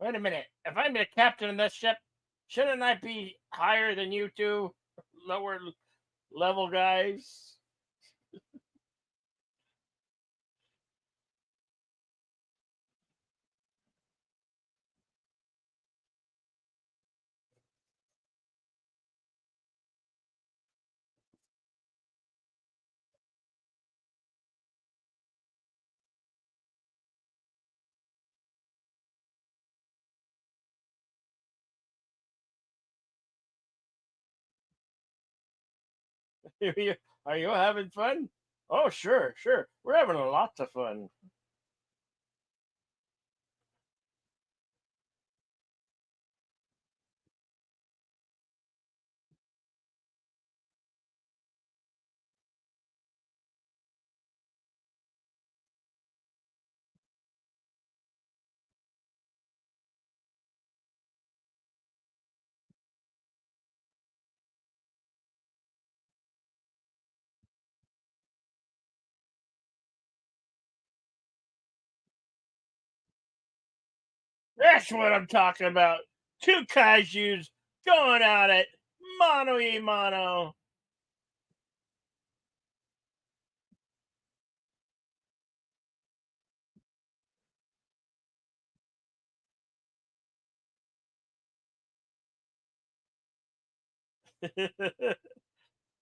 Wait a minute. If I'm the captain of this ship, shouldn't I be higher than you two lower level guys? Are you having fun? Oh, sure, sure. We're having a lot of fun. That's what I'm talking about. Two kaijus going at it, mano y mano.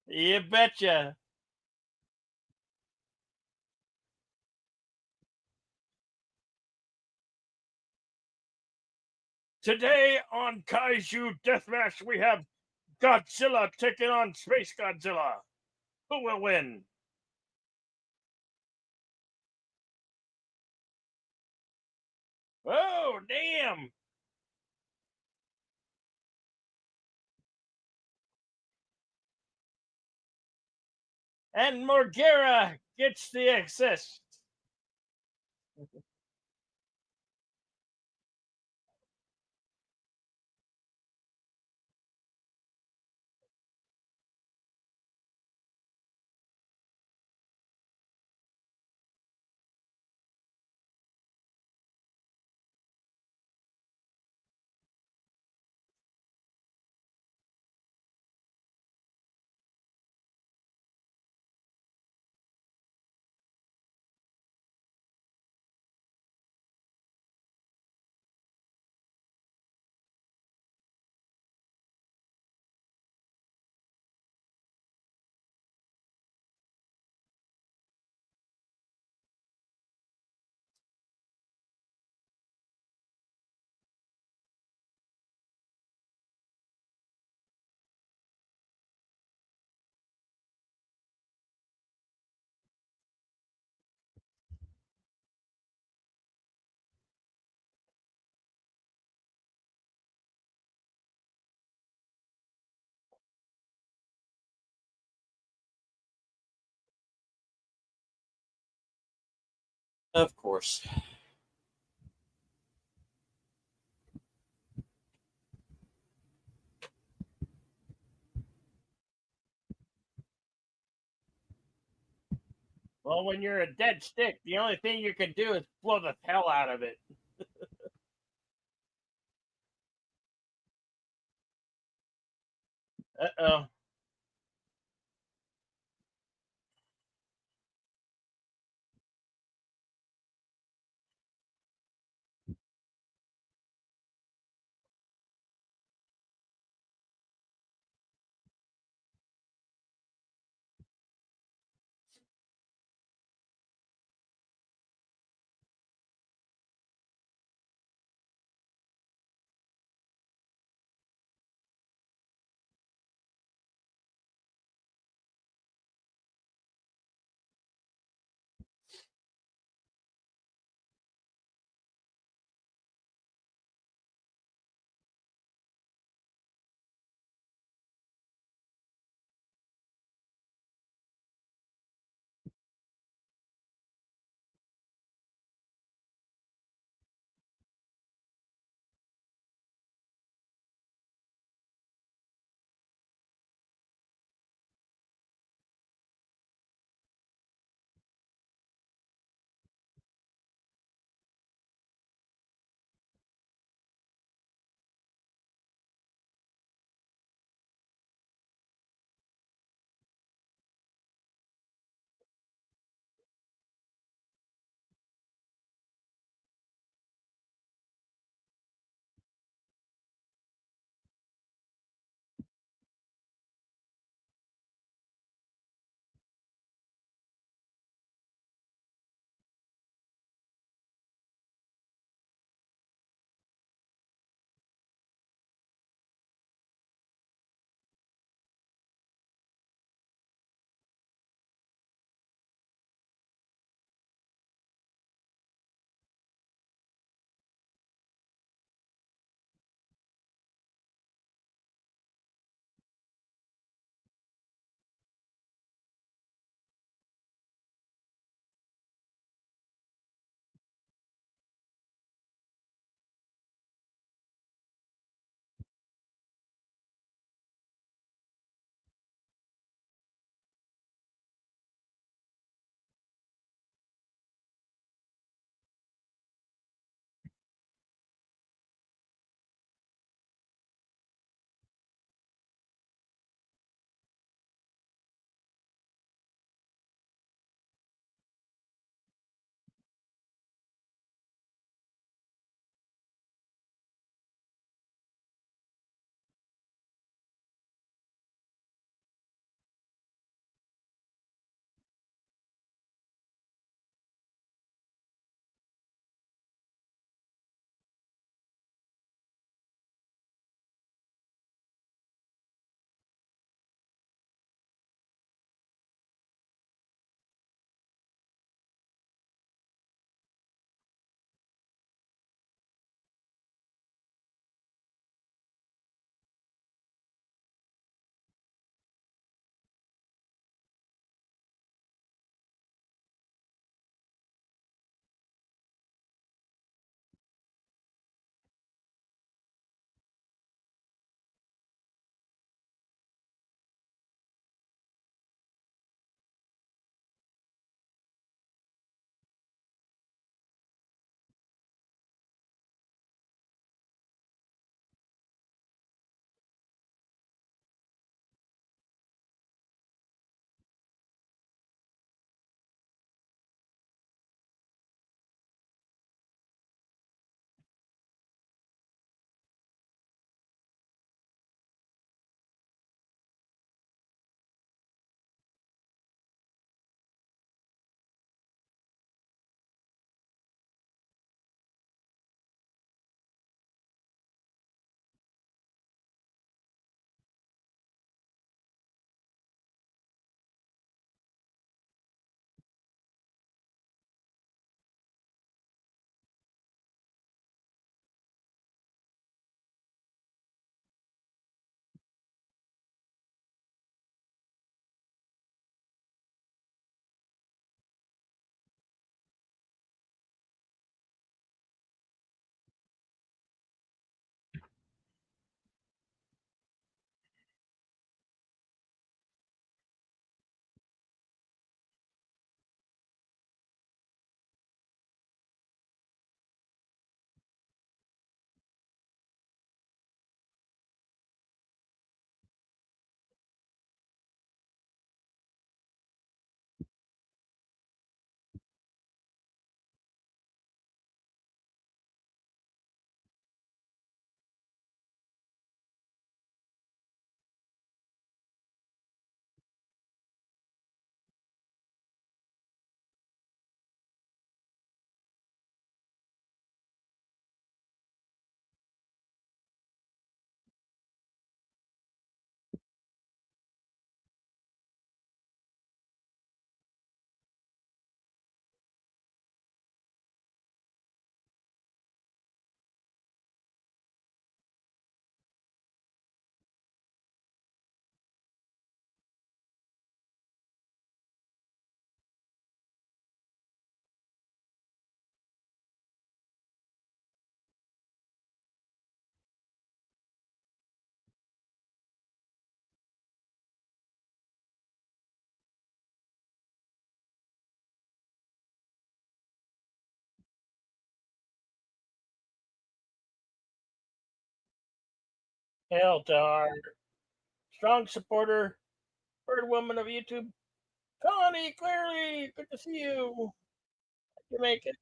You betcha. Today on Kaiju Deathmatch, we have Godzilla taking on Space Godzilla. Who will win? Oh, damn. And Morgera gets the assist. Of course. Well, when you're a dead stick, the only thing you can do is blow the hell out of it. Uh oh. Hail to our strong supporter, bird woman of YouTube, Connie. Clearly, good to see you. You make it.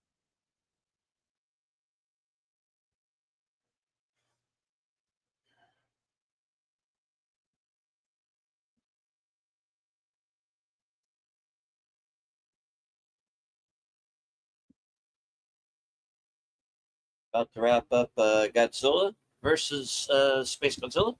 About to wrap up Godzilla versus Space Godzilla.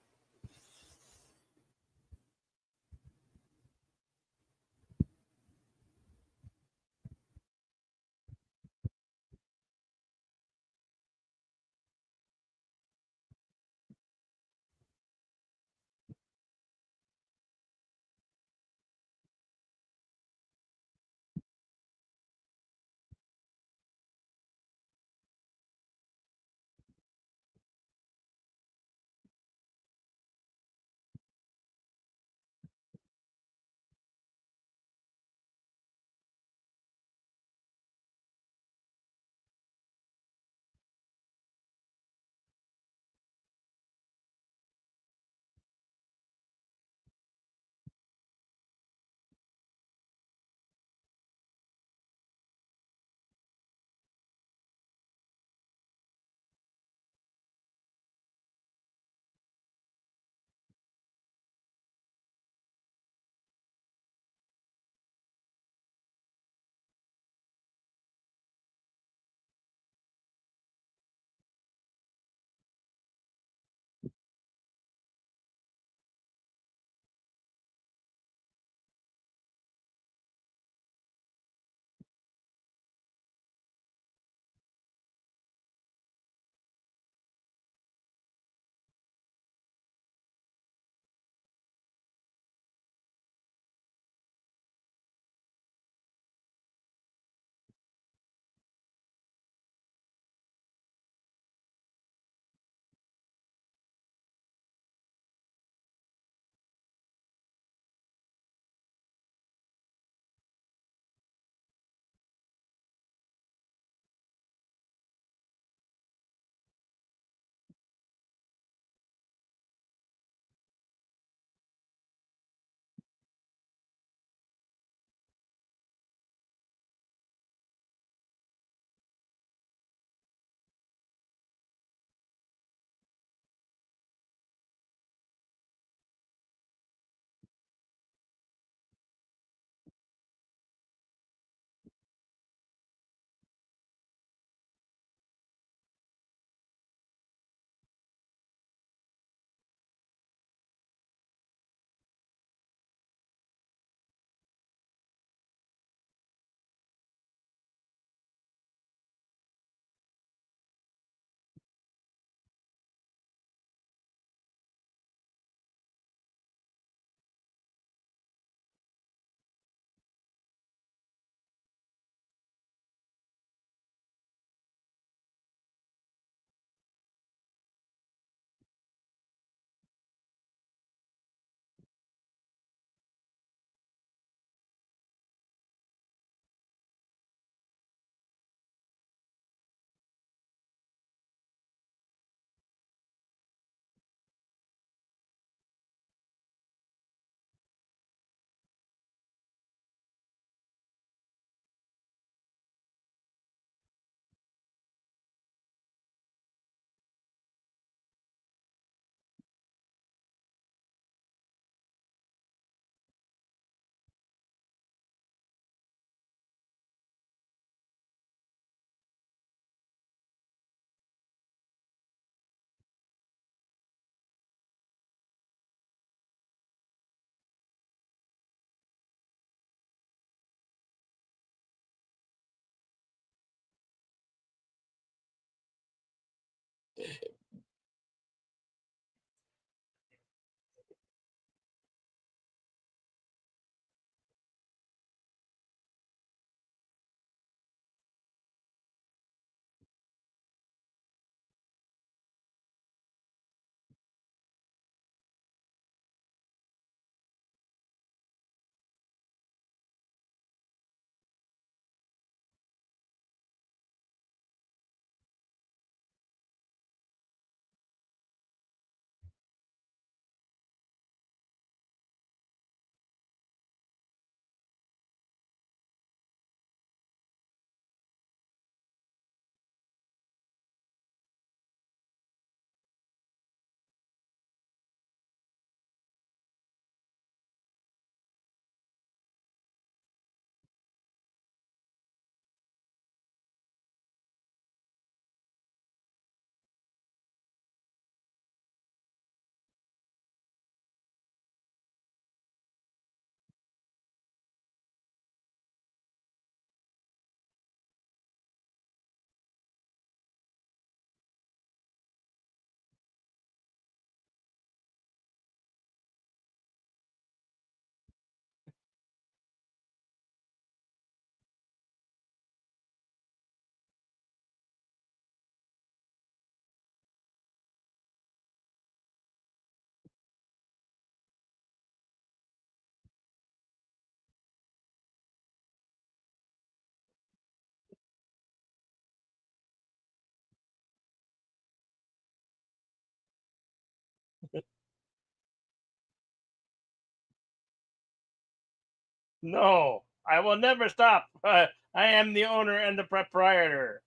No, I will never stop. I am the owner and the proprietor.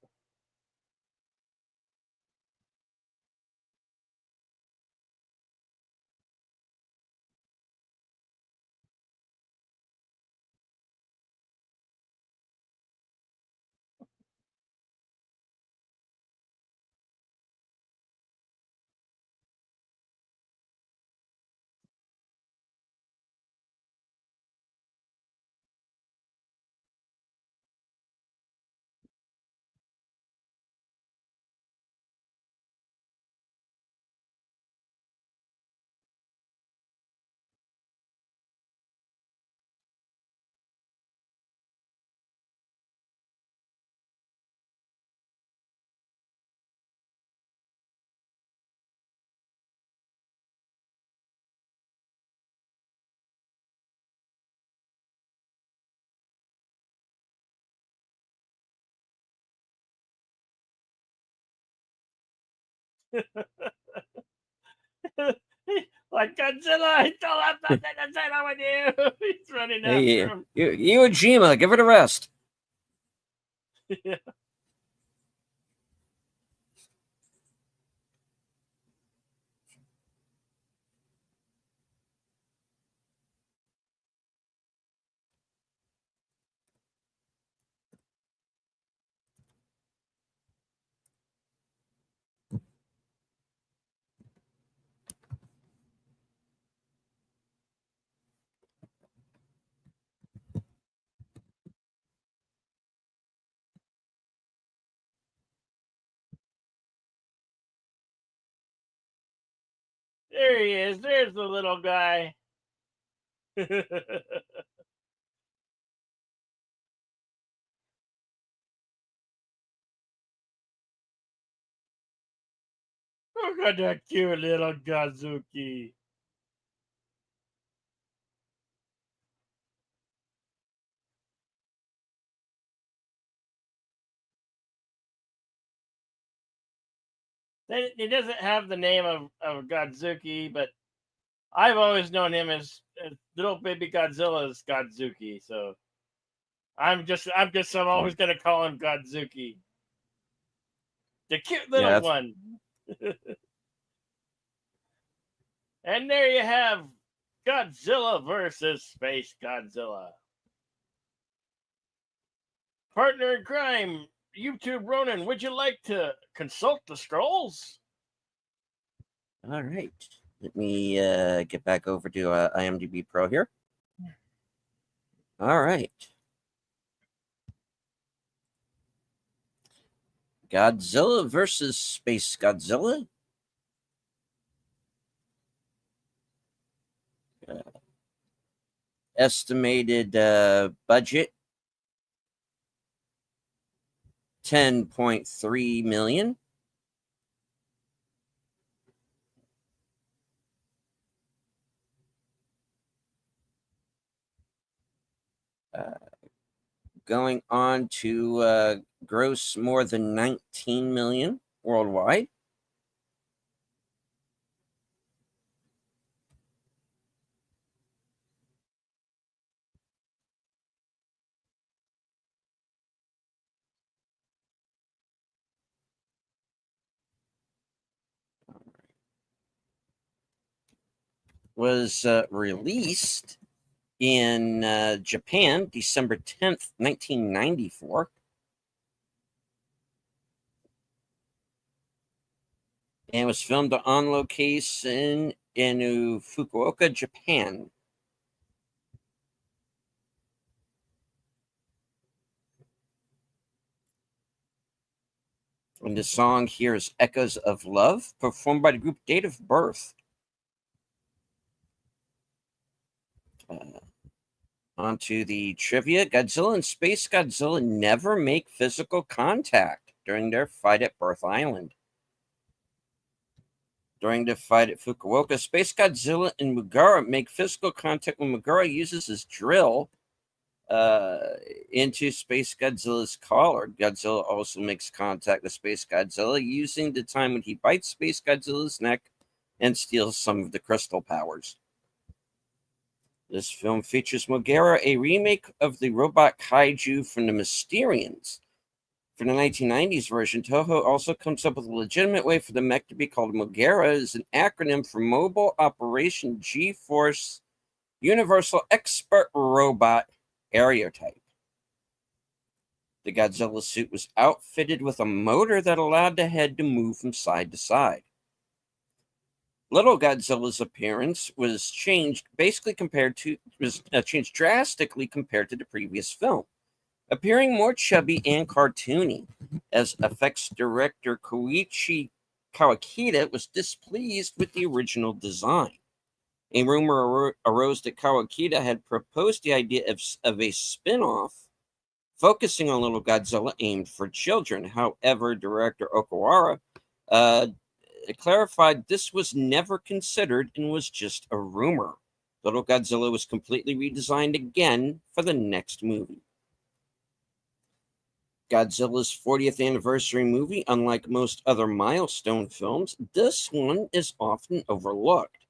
Like Godzilla, he still has nothing to say with you. He's running Hey, after him. Iwo Jima, give it a rest. There he is. There's the little guy. Look at that cute little Gazuki. He doesn't have the name of Godzuki, but I've always known him as little baby Godzilla's Godzuki. So I'm always gonna call him Godzuki, the cute Yeah, little one. And there you have Godzilla versus Space Godzilla. Partner in crime, YouTube Ronin, would you like to consult the scrolls? all right. Let me get back over to IMDb Pro here. All right. Godzilla versus Space Godzilla. Estimated budget 10.3 million. Going on to gross more than 19 million worldwide. Was released in Japan December 10th, 1994. And was filmed on location in Fukuoka, Japan. And the song here is Echoes of Love, performed by the group Date of Birth. On to the trivia. Godzilla and Space Godzilla never make physical contact during their fight at Birth Island. During the fight at Fukuoka, Space Godzilla and Mugara make physical contact when Mugara uses his drill into Space Godzilla's collar. Godzilla also makes contact with Space Godzilla using the time when he bites Space Godzilla's neck and steals some of the crystal powers. This film features Mogera, a remake of the robot kaiju from the Mysterians. For the 1990s version, Toho also comes up with a legitimate way for the mech to be called Mogera as an acronym for Mobile Operation G-Force Universal Expert Robot Aerotype. The Godzilla suit was outfitted with a motor that allowed the head to move from side to side. Little Godzilla's appearance was changed drastically compared to the previous film, appearing more chubby and cartoony, as effects director Koichi Kawakita was displeased with the original design. A rumor arose that Kawakita had proposed the idea of a spin-off focusing on Little Godzilla aimed for children. However, director Okawara clarified this was never considered and was just a rumor. Little Godzilla was completely redesigned again for the next movie. Godzilla's 40th anniversary movie, unlike most other milestone films, this one is often overlooked.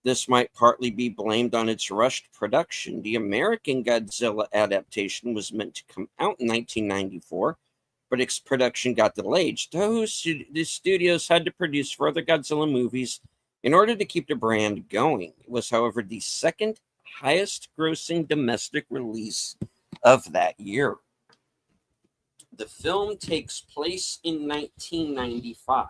This might partly be blamed on its rushed production. The American Godzilla adaptation was meant to come out in 1994, but its production got delayed. Toho Studios had to produce further Godzilla movies in order to keep the brand going. It was, however, the second highest grossing domestic release of that year. The film takes place in 1995.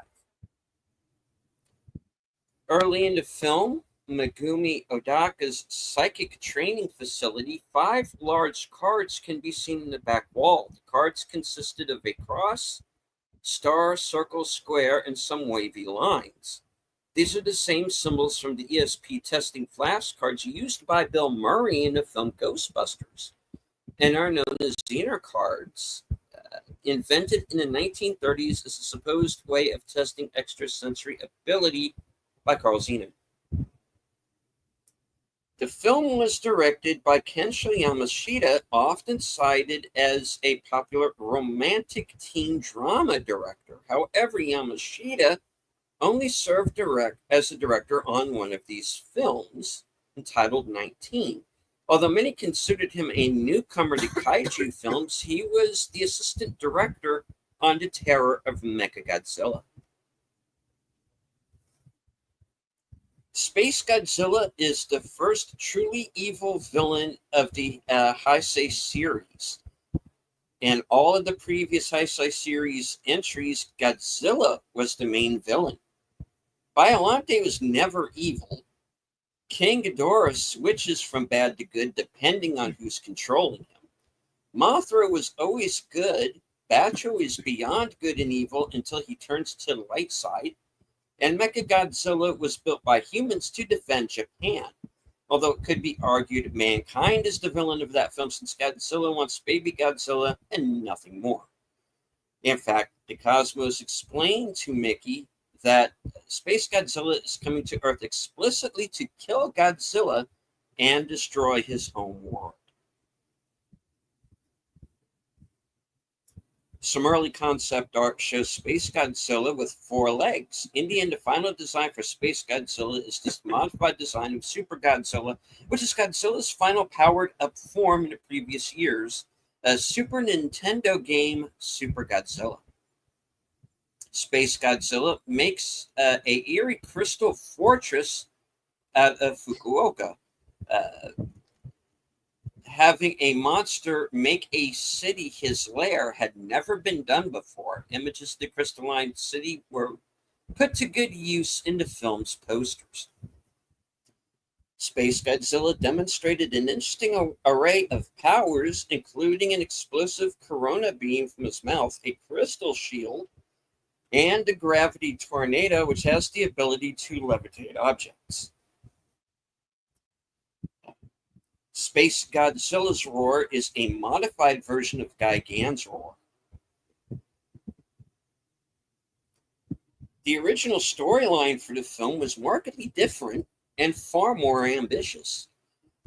Early in the film, Megumi Odaka's psychic training facility, 5 large cards can be seen in the back wall. The cards consisted of a cross, star, circle, square, and some wavy lines. These are the same symbols from the ESP testing flashcards used by Bill Murray in the film Ghostbusters, and are known as Zener cards. Invented in the 1930s as a supposed way of testing extrasensory ability by Carl Zener. The film was directed by Kensho Yamashita, often cited as a popular romantic teen drama director. However, Yamashita only served as a director on one of these films, entitled 19. Although many considered him a newcomer to kaiju films, he was the assistant director on The Terror of Mechagodzilla. Space Godzilla is the first truly evil villain of the Heisei series. In all of the previous Heisei series entries, Godzilla was the main villain. Biollante was never evil. King Ghidorah switches from bad to good depending on who's controlling him. Mothra was always good. Bacho is beyond good and evil until he turns to the light side. And Mechagodzilla was built by humans to defend Japan. Although it could be argued mankind is the villain of that film since Godzilla wants baby Godzilla and nothing more. In fact, the Cosmos explained to Mickey that Space Godzilla is coming to Earth explicitly to kill Godzilla and destroy his home world. Some early concept art shows Space Godzilla with 4 legs. In the end, the final design for Space Godzilla is this modified design of Super Godzilla, which is Godzilla's final powered-up form in the previous years, a Super Nintendo game, Super Godzilla. Space Godzilla makes a eerie crystal fortress out of Fukuoka. Having a monster make a city his lair had never been done before. Images of the crystalline city were put to good use in the film's posters. Space Godzilla demonstrated an interesting array of powers, including an explosive corona beam from his mouth, a crystal shield, and a gravity tornado, which has the ability to levitate objects. Space Godzilla's roar is a modified version of Gigan's roar. The original storyline for the film was markedly different and far more ambitious.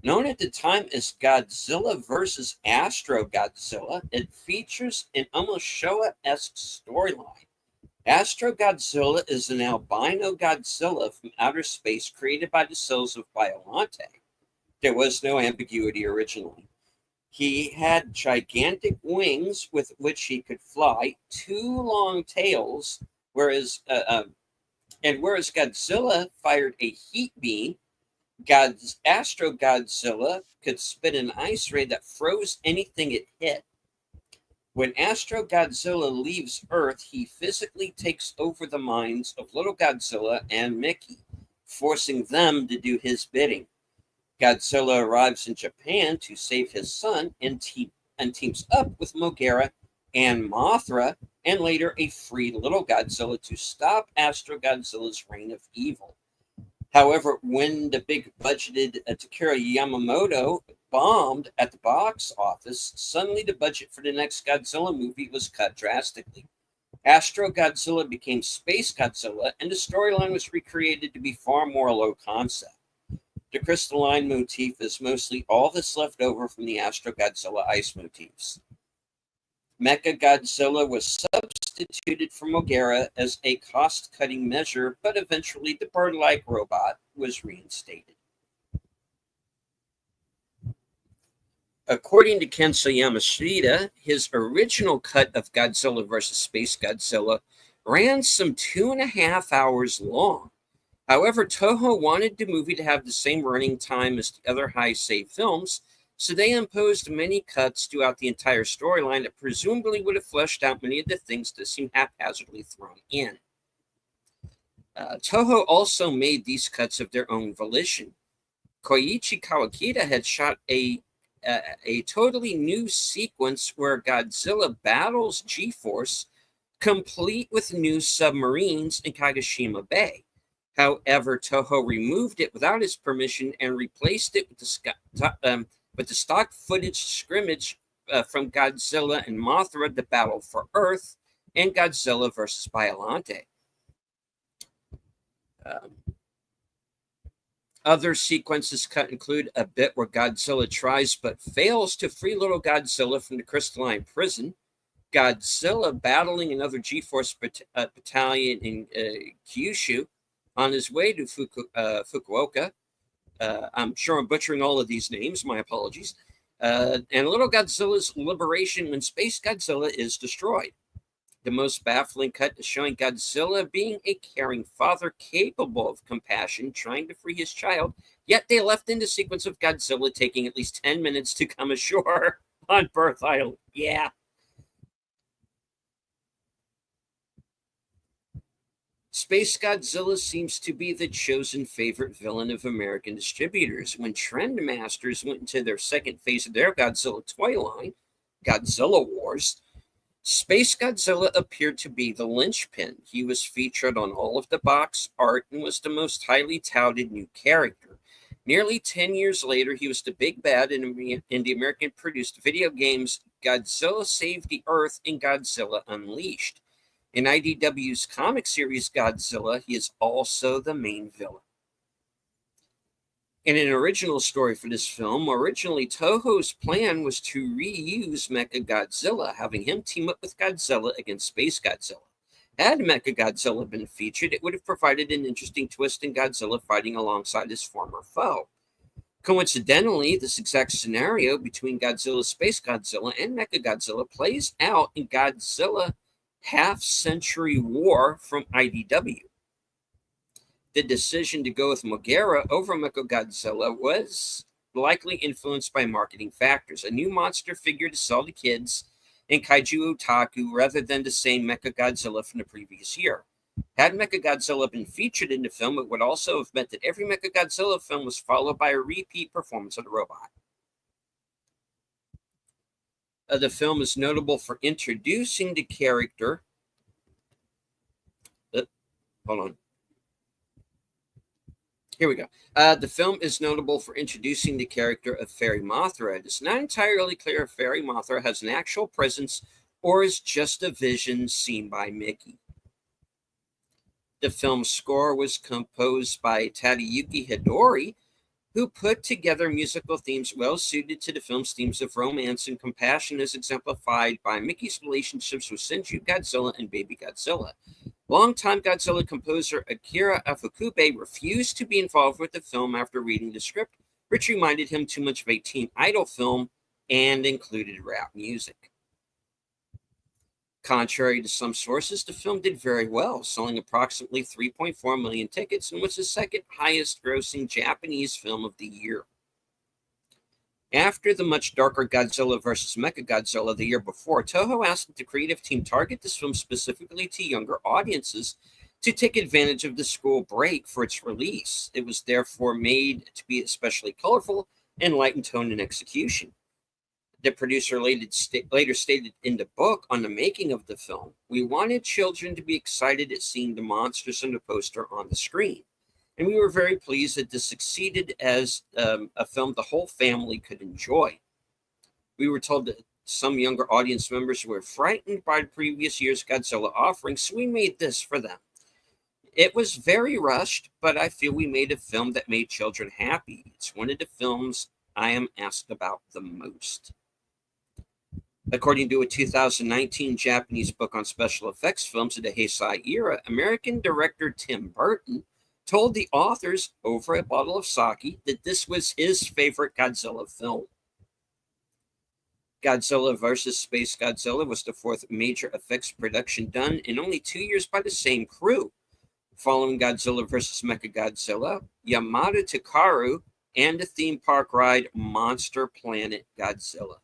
Known at the time as Godzilla vs. Astro Godzilla, it features an almost Showa-esque storyline. Astro Godzilla is an albino Godzilla from outer space created by the cells of Biollante. There was no ambiguity originally. He had gigantic wings with which he could fly, two long tails, whereas Godzilla fired a heat beam, Astro Godzilla could spit an ice ray that froze anything it hit. When Astro Godzilla leaves Earth, he physically takes over the minds of little Godzilla and Mickey, forcing them to do his bidding. Godzilla arrives in Japan to save his son and teams up with Mogera and Mothra, and later a freed little Godzilla to stop Astro Godzilla's reign of evil. However, when the big budgeted Takara Yamamoto bombed at the box office, suddenly the budget for the next Godzilla movie was cut drastically. Astro Godzilla became Space Godzilla, and the storyline was recreated to be far more low concept. The crystalline motif is mostly all that's left over from the Astro Godzilla ice motifs. Mecha Godzilla was substituted for Mogera as a cost-cutting measure, but eventually the bird-like robot was reinstated. According to Kenzo Yamashita, his original cut of Godzilla vs. Space Godzilla ran some 2.5 hours long. However, Toho wanted the movie to have the same running time as the other Heisei films, so they imposed many cuts throughout the entire storyline that presumably would have fleshed out many of the things that seemed haphazardly thrown in. Toho also made these cuts of their own volition. Koichi Kawakita had shot a totally new sequence where Godzilla battles G-Force, complete with new submarines in Kagoshima Bay. However, Toho removed it without his permission and replaced it with the stock footage scrimmage from Godzilla and Mothra, the battle for Earth, and Godzilla vs. Biollante. Other sequences cut include a bit where Godzilla tries but fails to free little Godzilla from the crystalline prison, Godzilla battling another G-Force battalion in Kyushu on his way to Fukuoka. I'm sure I'm butchering all of these names, my apologies. And little Godzilla's liberation when Space Godzilla is destroyed. The most baffling cut is showing Godzilla being a caring father capable of compassion, trying to free his child, yet they left in the sequence of Godzilla taking at least 10 minutes to come ashore on Birth Island. Yeah. Space Godzilla seems to be the chosen favorite villain of American distributors. When Trendmasters went into their second phase of their Godzilla toy line, Godzilla Wars, Space Godzilla appeared to be the linchpin. He was featured on all of the box art and was the most highly touted new character. Nearly 10 years later, he was the big bad in the American-produced video games Godzilla Saved the Earth and Godzilla Unleashed. In IDW's comic series Godzilla, he is also the main villain. In an original story for this film, originally Toho's plan was to reuse Mecha Godzilla, having him team up with Godzilla against Space Godzilla. Had Mecha Godzilla been featured, it would have provided an interesting twist in Godzilla fighting alongside his former foe. Coincidentally, this exact scenario between Godzilla, Space Godzilla, and Mecha Godzilla plays out in Godzilla Half-Century War from IDW. The decision to go with Mogera over Mechagodzilla was likely influenced by marketing factors, a new monster figure to sell to kids and kaiju otaku rather than the same Mechagodzilla from the previous year. Had Mechagodzilla been featured in the film, it would also have meant that every Mechagodzilla film was followed by a repeat performance of the robot. The film is notable for introducing the character. Hold on. Here we go. The film is notable for introducing the character of Fairy Mothra. It is not entirely clear if Fairy Mothra has an actual presence or is just a vision seen by Mickey. The film's score was composed by Tadayuki Hidori, who put together musical themes well suited to the film's themes of romance and compassion, as exemplified by Mickey's relationships with Senju Godzilla and Baby Godzilla. Longtime Godzilla composer Akira Ifukube refused to be involved with the film after reading the script, which reminded him too much of a Teen Idol film and included rap music. Contrary to some sources, the film did very well, selling approximately 3.4 million tickets and was the second highest grossing Japanese film of the year. After the much darker Godzilla vs. Mechagodzilla the year before, Toho asked the creative team target this film specifically to younger audiences to take advantage of the school break for its release. It was therefore made to be especially colorful and light in tone and execution. The producer later stated in the book on the making of the film, "We wanted children to be excited at seeing the monsters in the poster on the screen. And we were very pleased that this succeeded as a film the whole family could enjoy. We were told that some younger audience members were frightened by the previous year's Godzilla offering, so we made this for them. It was very rushed, but I feel we made a film that made children happy. It's one of the films I am asked about the most." According to a 2019 Japanese book on special effects films of the Heisei era, American director Tim Burton told the authors over a bottle of sake that this was his favorite Godzilla film. Godzilla vs. Space Godzilla was the fourth major effects production done in only 2 years by the same crew, following Godzilla vs. Mechagodzilla, Yamada Takaru, and the theme park ride Monster Planet Godzilla.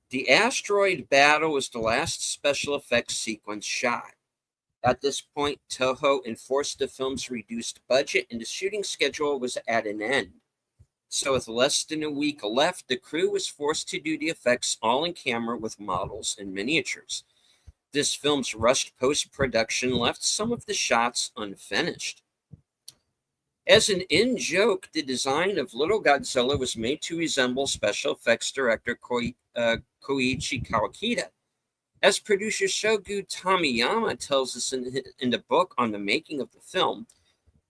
The asteroid battle was the last special effects sequence shot. At this point, Toho enforced the film's reduced budget and the shooting schedule was at an end. So with less than a week left, the crew was forced to do the effects all in camera with models and miniatures. This film's rushed post-production left some of the shots unfinished. As an in-joke, the design of Little Godzilla was made to resemble special effects director Koichi Kawakita. As producer Shogo Tomiyama tells us in the book on the making of the film,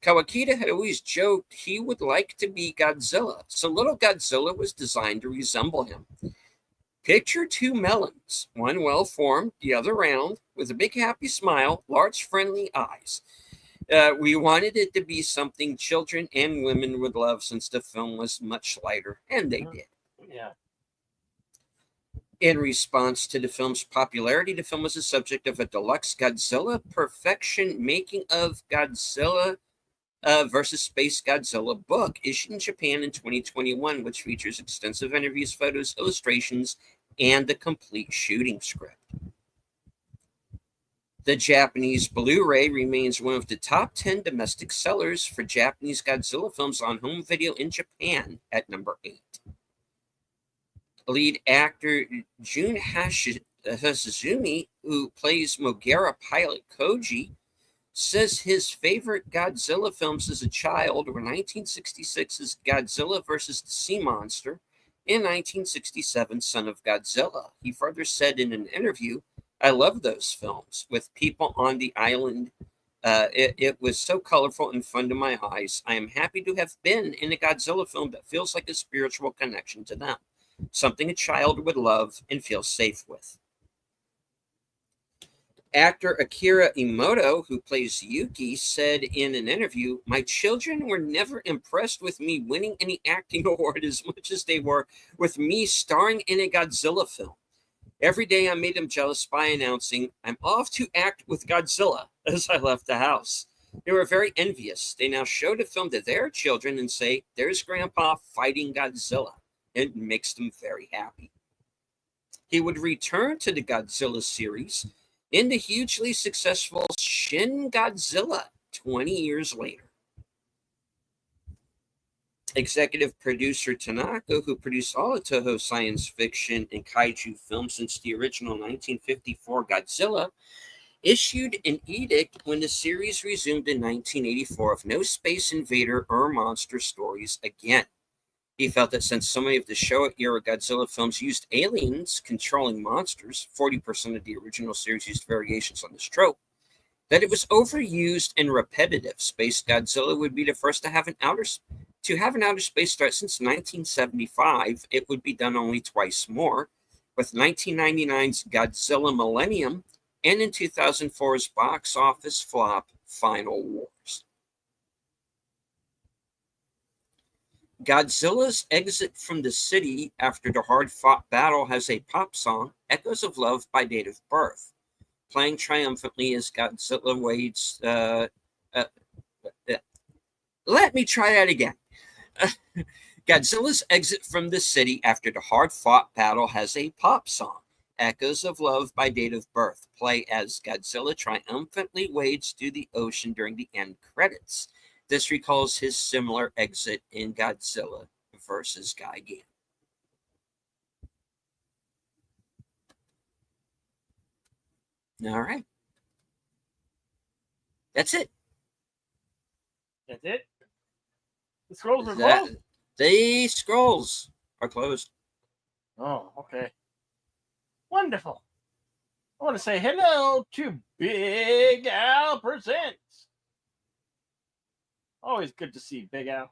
Kawakita had always joked he would like to be Godzilla, so Little Godzilla was designed to resemble him. Picture two melons, one well-formed, the other round, with a big happy smile, large friendly eyes. We wanted it to be something children and women would love since the film was much lighter, and they did. Yeah. In response to the film's popularity, the film was the subject of a deluxe Godzilla Perfection Making of Godzilla vs. Space Godzilla book issued in Japan in 2021, which features extensive interviews, photos, illustrations, and the complete shooting script. The Japanese Blu-ray remains one of the top 10 domestic sellers for Japanese Godzilla films on home video in Japan at number 8. Lead actor Jun Hasazumi, who plays Mogera pilot Koji, says his favorite Godzilla films as a child were 1966's Godzilla vs. the Sea Monster and 1967's Son of Godzilla. He further said in an interview, "I love those films with people on the island. It was so colorful and fun to my eyes. I am happy to have been in a Godzilla film that feels like a spiritual connection to them. Something a child would love and feel safe with." Actor Akira Imoto, who plays Yuki, said in an interview, "My children were never impressed with me winning any acting award as much as they were with me starring in a Godzilla film. Every day I made them jealous by announcing, 'I'm off to act with Godzilla,' as I left the house. They were very envious. They now show the film to their children and say, 'There's Grandpa fighting Godzilla.' It makes them very happy." He would return to the Godzilla series in the hugely successful Shin Godzilla 20 years later. Executive producer Tanaka, who produced all of Toho science fiction and kaiju films since the original 1954 Godzilla, issued an edict when the series resumed in 1984 of no space invader or monster stories again. He felt that since so many of the Showa-era Godzilla films used aliens controlling monsters, 40% of the original series used variations on this trope, that it was overused and repetitive. Space Godzilla would be the first to have an outer space threat since 1975. It would be done only twice more, with 1999's Godzilla Millennium and in 2004's box office flop Final Wars. Godzilla's exit from the city after the hard-fought battle has a pop song, Echoes of Love by Date of Birth, playing triumphantly as Godzilla wades. Uh, Let me try that again. Godzilla's exit from the city after the hard-fought battle has a pop song, Echoes of Love by Date of Birth, play as Godzilla triumphantly wades through the ocean during the end credits. This recalls his similar exit in Godzilla versus Gigan. All right. That's it. That's it. The scrolls are closed. The scrolls are closed. Oh, okay. Wonderful. I want to say hello to Big Al Presents. Always good to see Big Al.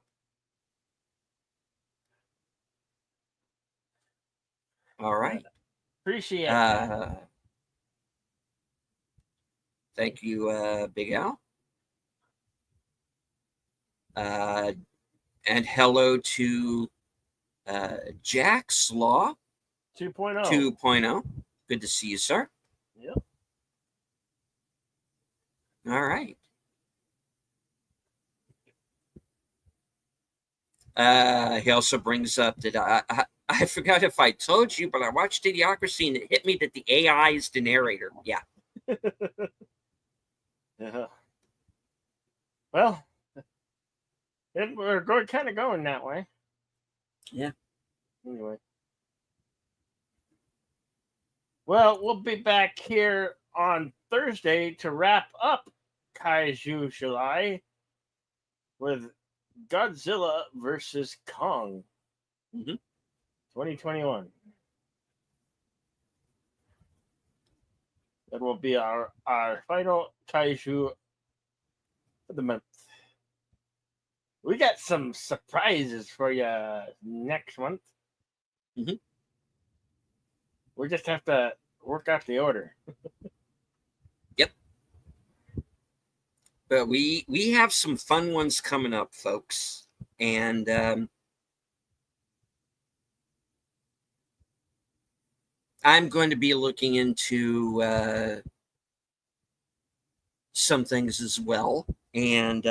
All right. Appreciate that. Thank you, Big Al. And hello to Jack Slaw 2.0. 2.0. Good to see you, sir. Yep. All right. He also brings up that I forgot if I told you, but I watched Idiocracy and it hit me that the AI is the narrator. Yeah. Yeah. Well, we're kind of going that way. Yeah. Anyway. Well, we'll be back here on Thursday to wrap up Kaiju July with Godzilla versus Kong. 2021. That will be our final Kaiju for the month. We got some surprises for you next month. We just have to work out the order. Yep. But we have some fun ones coming up, folks. And I'm going to be looking into some things as well. And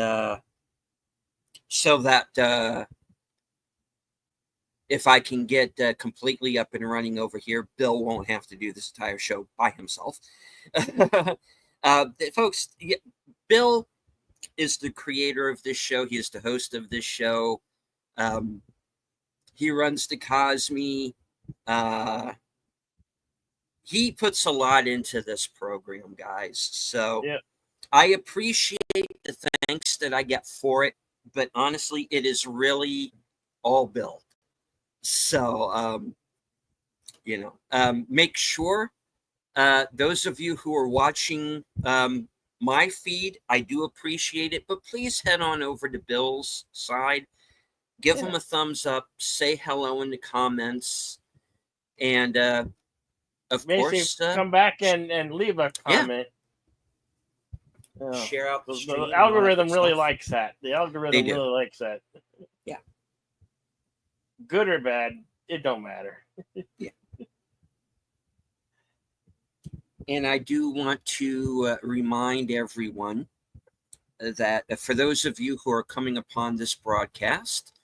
so that if I can get completely up and running over here, Bill won't have to do this entire show by himself. Folks, Bill is the creator of this show. He is the host of this show. He runs the Cosme. He puts a lot into this program, guys. So I appreciate the thanks that I get for it. But honestly, it is really all Bill. So, make sure those of you who are watching my feed, I do appreciate it, but please head on over to Bill's side, give him a thumbs up, say hello in the comments, and of course, come back and leave a comment. Share out the stream. The algorithm really likes that. The algorithm really likes that. Yeah. Good or bad, it don't matter. Yeah. And I do want to remind everyone that for those of you who are coming upon this broadcast,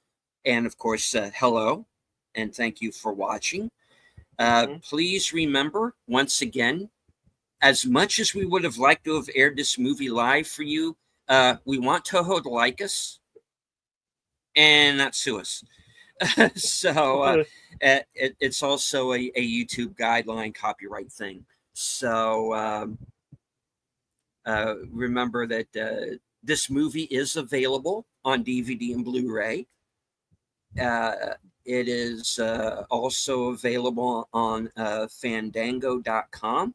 and of course, hello, and thank you for watching. Please remember, once again, as much as we would have liked to have aired this movie live for you, we want Toho to like us and not sue us. So it's also a YouTube guideline copyright thing. So remember that this movie is available on DVD and Blu-ray. It is also available on Fandango.com.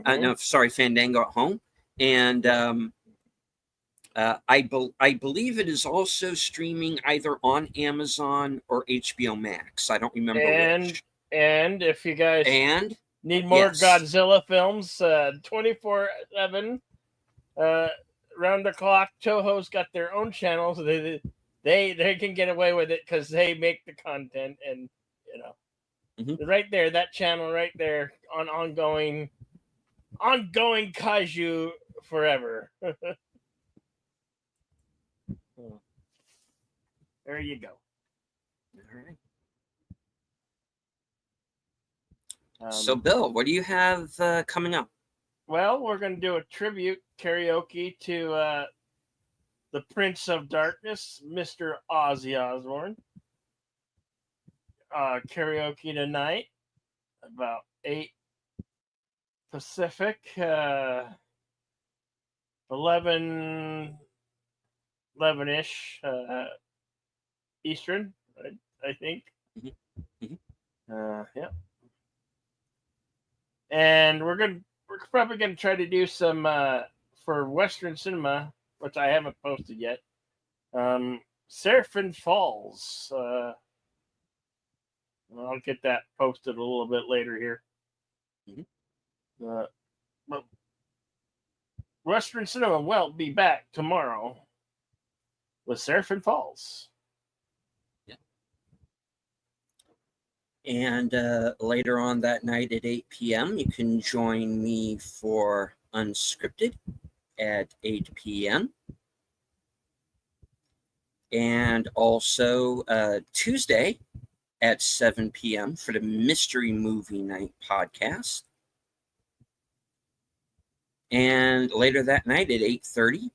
No, sorry, Fandango at home. And I believe it is also streaming either on Amazon or HBO Max. I don't remember which. And if you guys need more Godzilla films, 24/7, round the clock, Toho's got their own channels. they can get away with it because they make the content, and right there, that channel right there on ongoing kaiju forever. There you go. All right. Um, So, Bill, what do you have coming up? Well, we're going to do a tribute karaoke to the Prince of Darkness, Mr. Ozzy Osbourne. Karaoke tonight, about 8 Pacific, 11-ish Eastern, I think. Mm-hmm. Yeah. And we're probably gonna try to do some for Western cinema, which I haven't posted yet. Seraphin Falls. I'll get that posted a little bit later here. Mm-hmm. But Western cinema will be back tomorrow with Seraphin Falls. Yeah. And later on that night at 8 p.m., you can join me for Unscripted at 8 p.m. And also Tuesday at 7 p.m. for the Mystery Movie Night podcast. And later that night at 8:30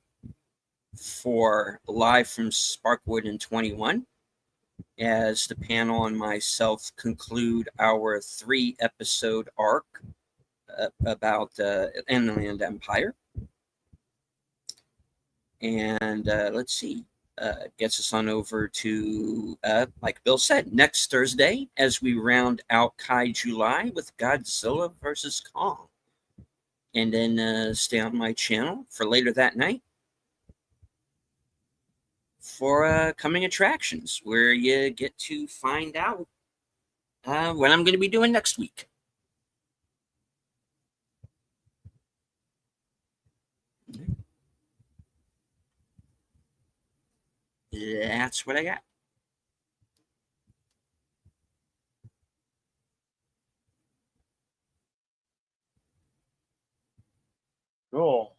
for Live from Sparkwood and 21, as the panel and myself conclude our 3-episode arc about Inland Empire. And let's see, gets us on over to, like Bill said, next Thursday as we round out July with Godzilla vs. Kong. And then stay on my channel for later that night for coming attractions, where you get to find out what I'm going to be doing next week. That's what I got. Cool.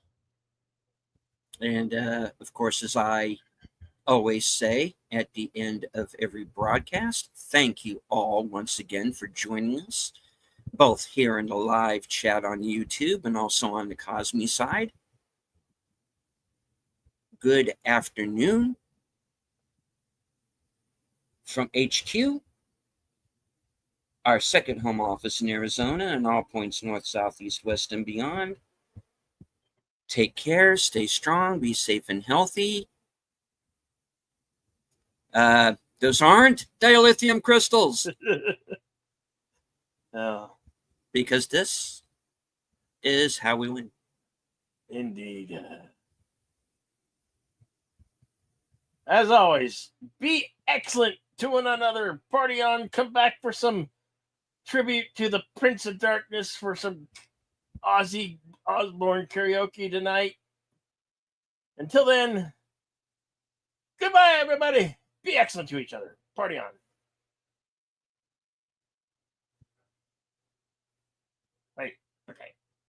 And of course, as I always say at the end of every broadcast, thank you all once again for joining us, both here in the live chat on YouTube and also on the Cosme side. Good afternoon from HQ, our second home office in Arizona and all points north, south, east, west, and beyond. Take care, stay strong, be safe and healthy. Those aren't dilithium crystals. Oh, because this is how we win. Indeed. As always, be excellent to one another. Party on. Come back for some tribute to the Prince of Darkness for some Ozzy Osbourne karaoke tonight. Until then, goodbye, everybody. Be excellent to each other. Party on. Right. Okay.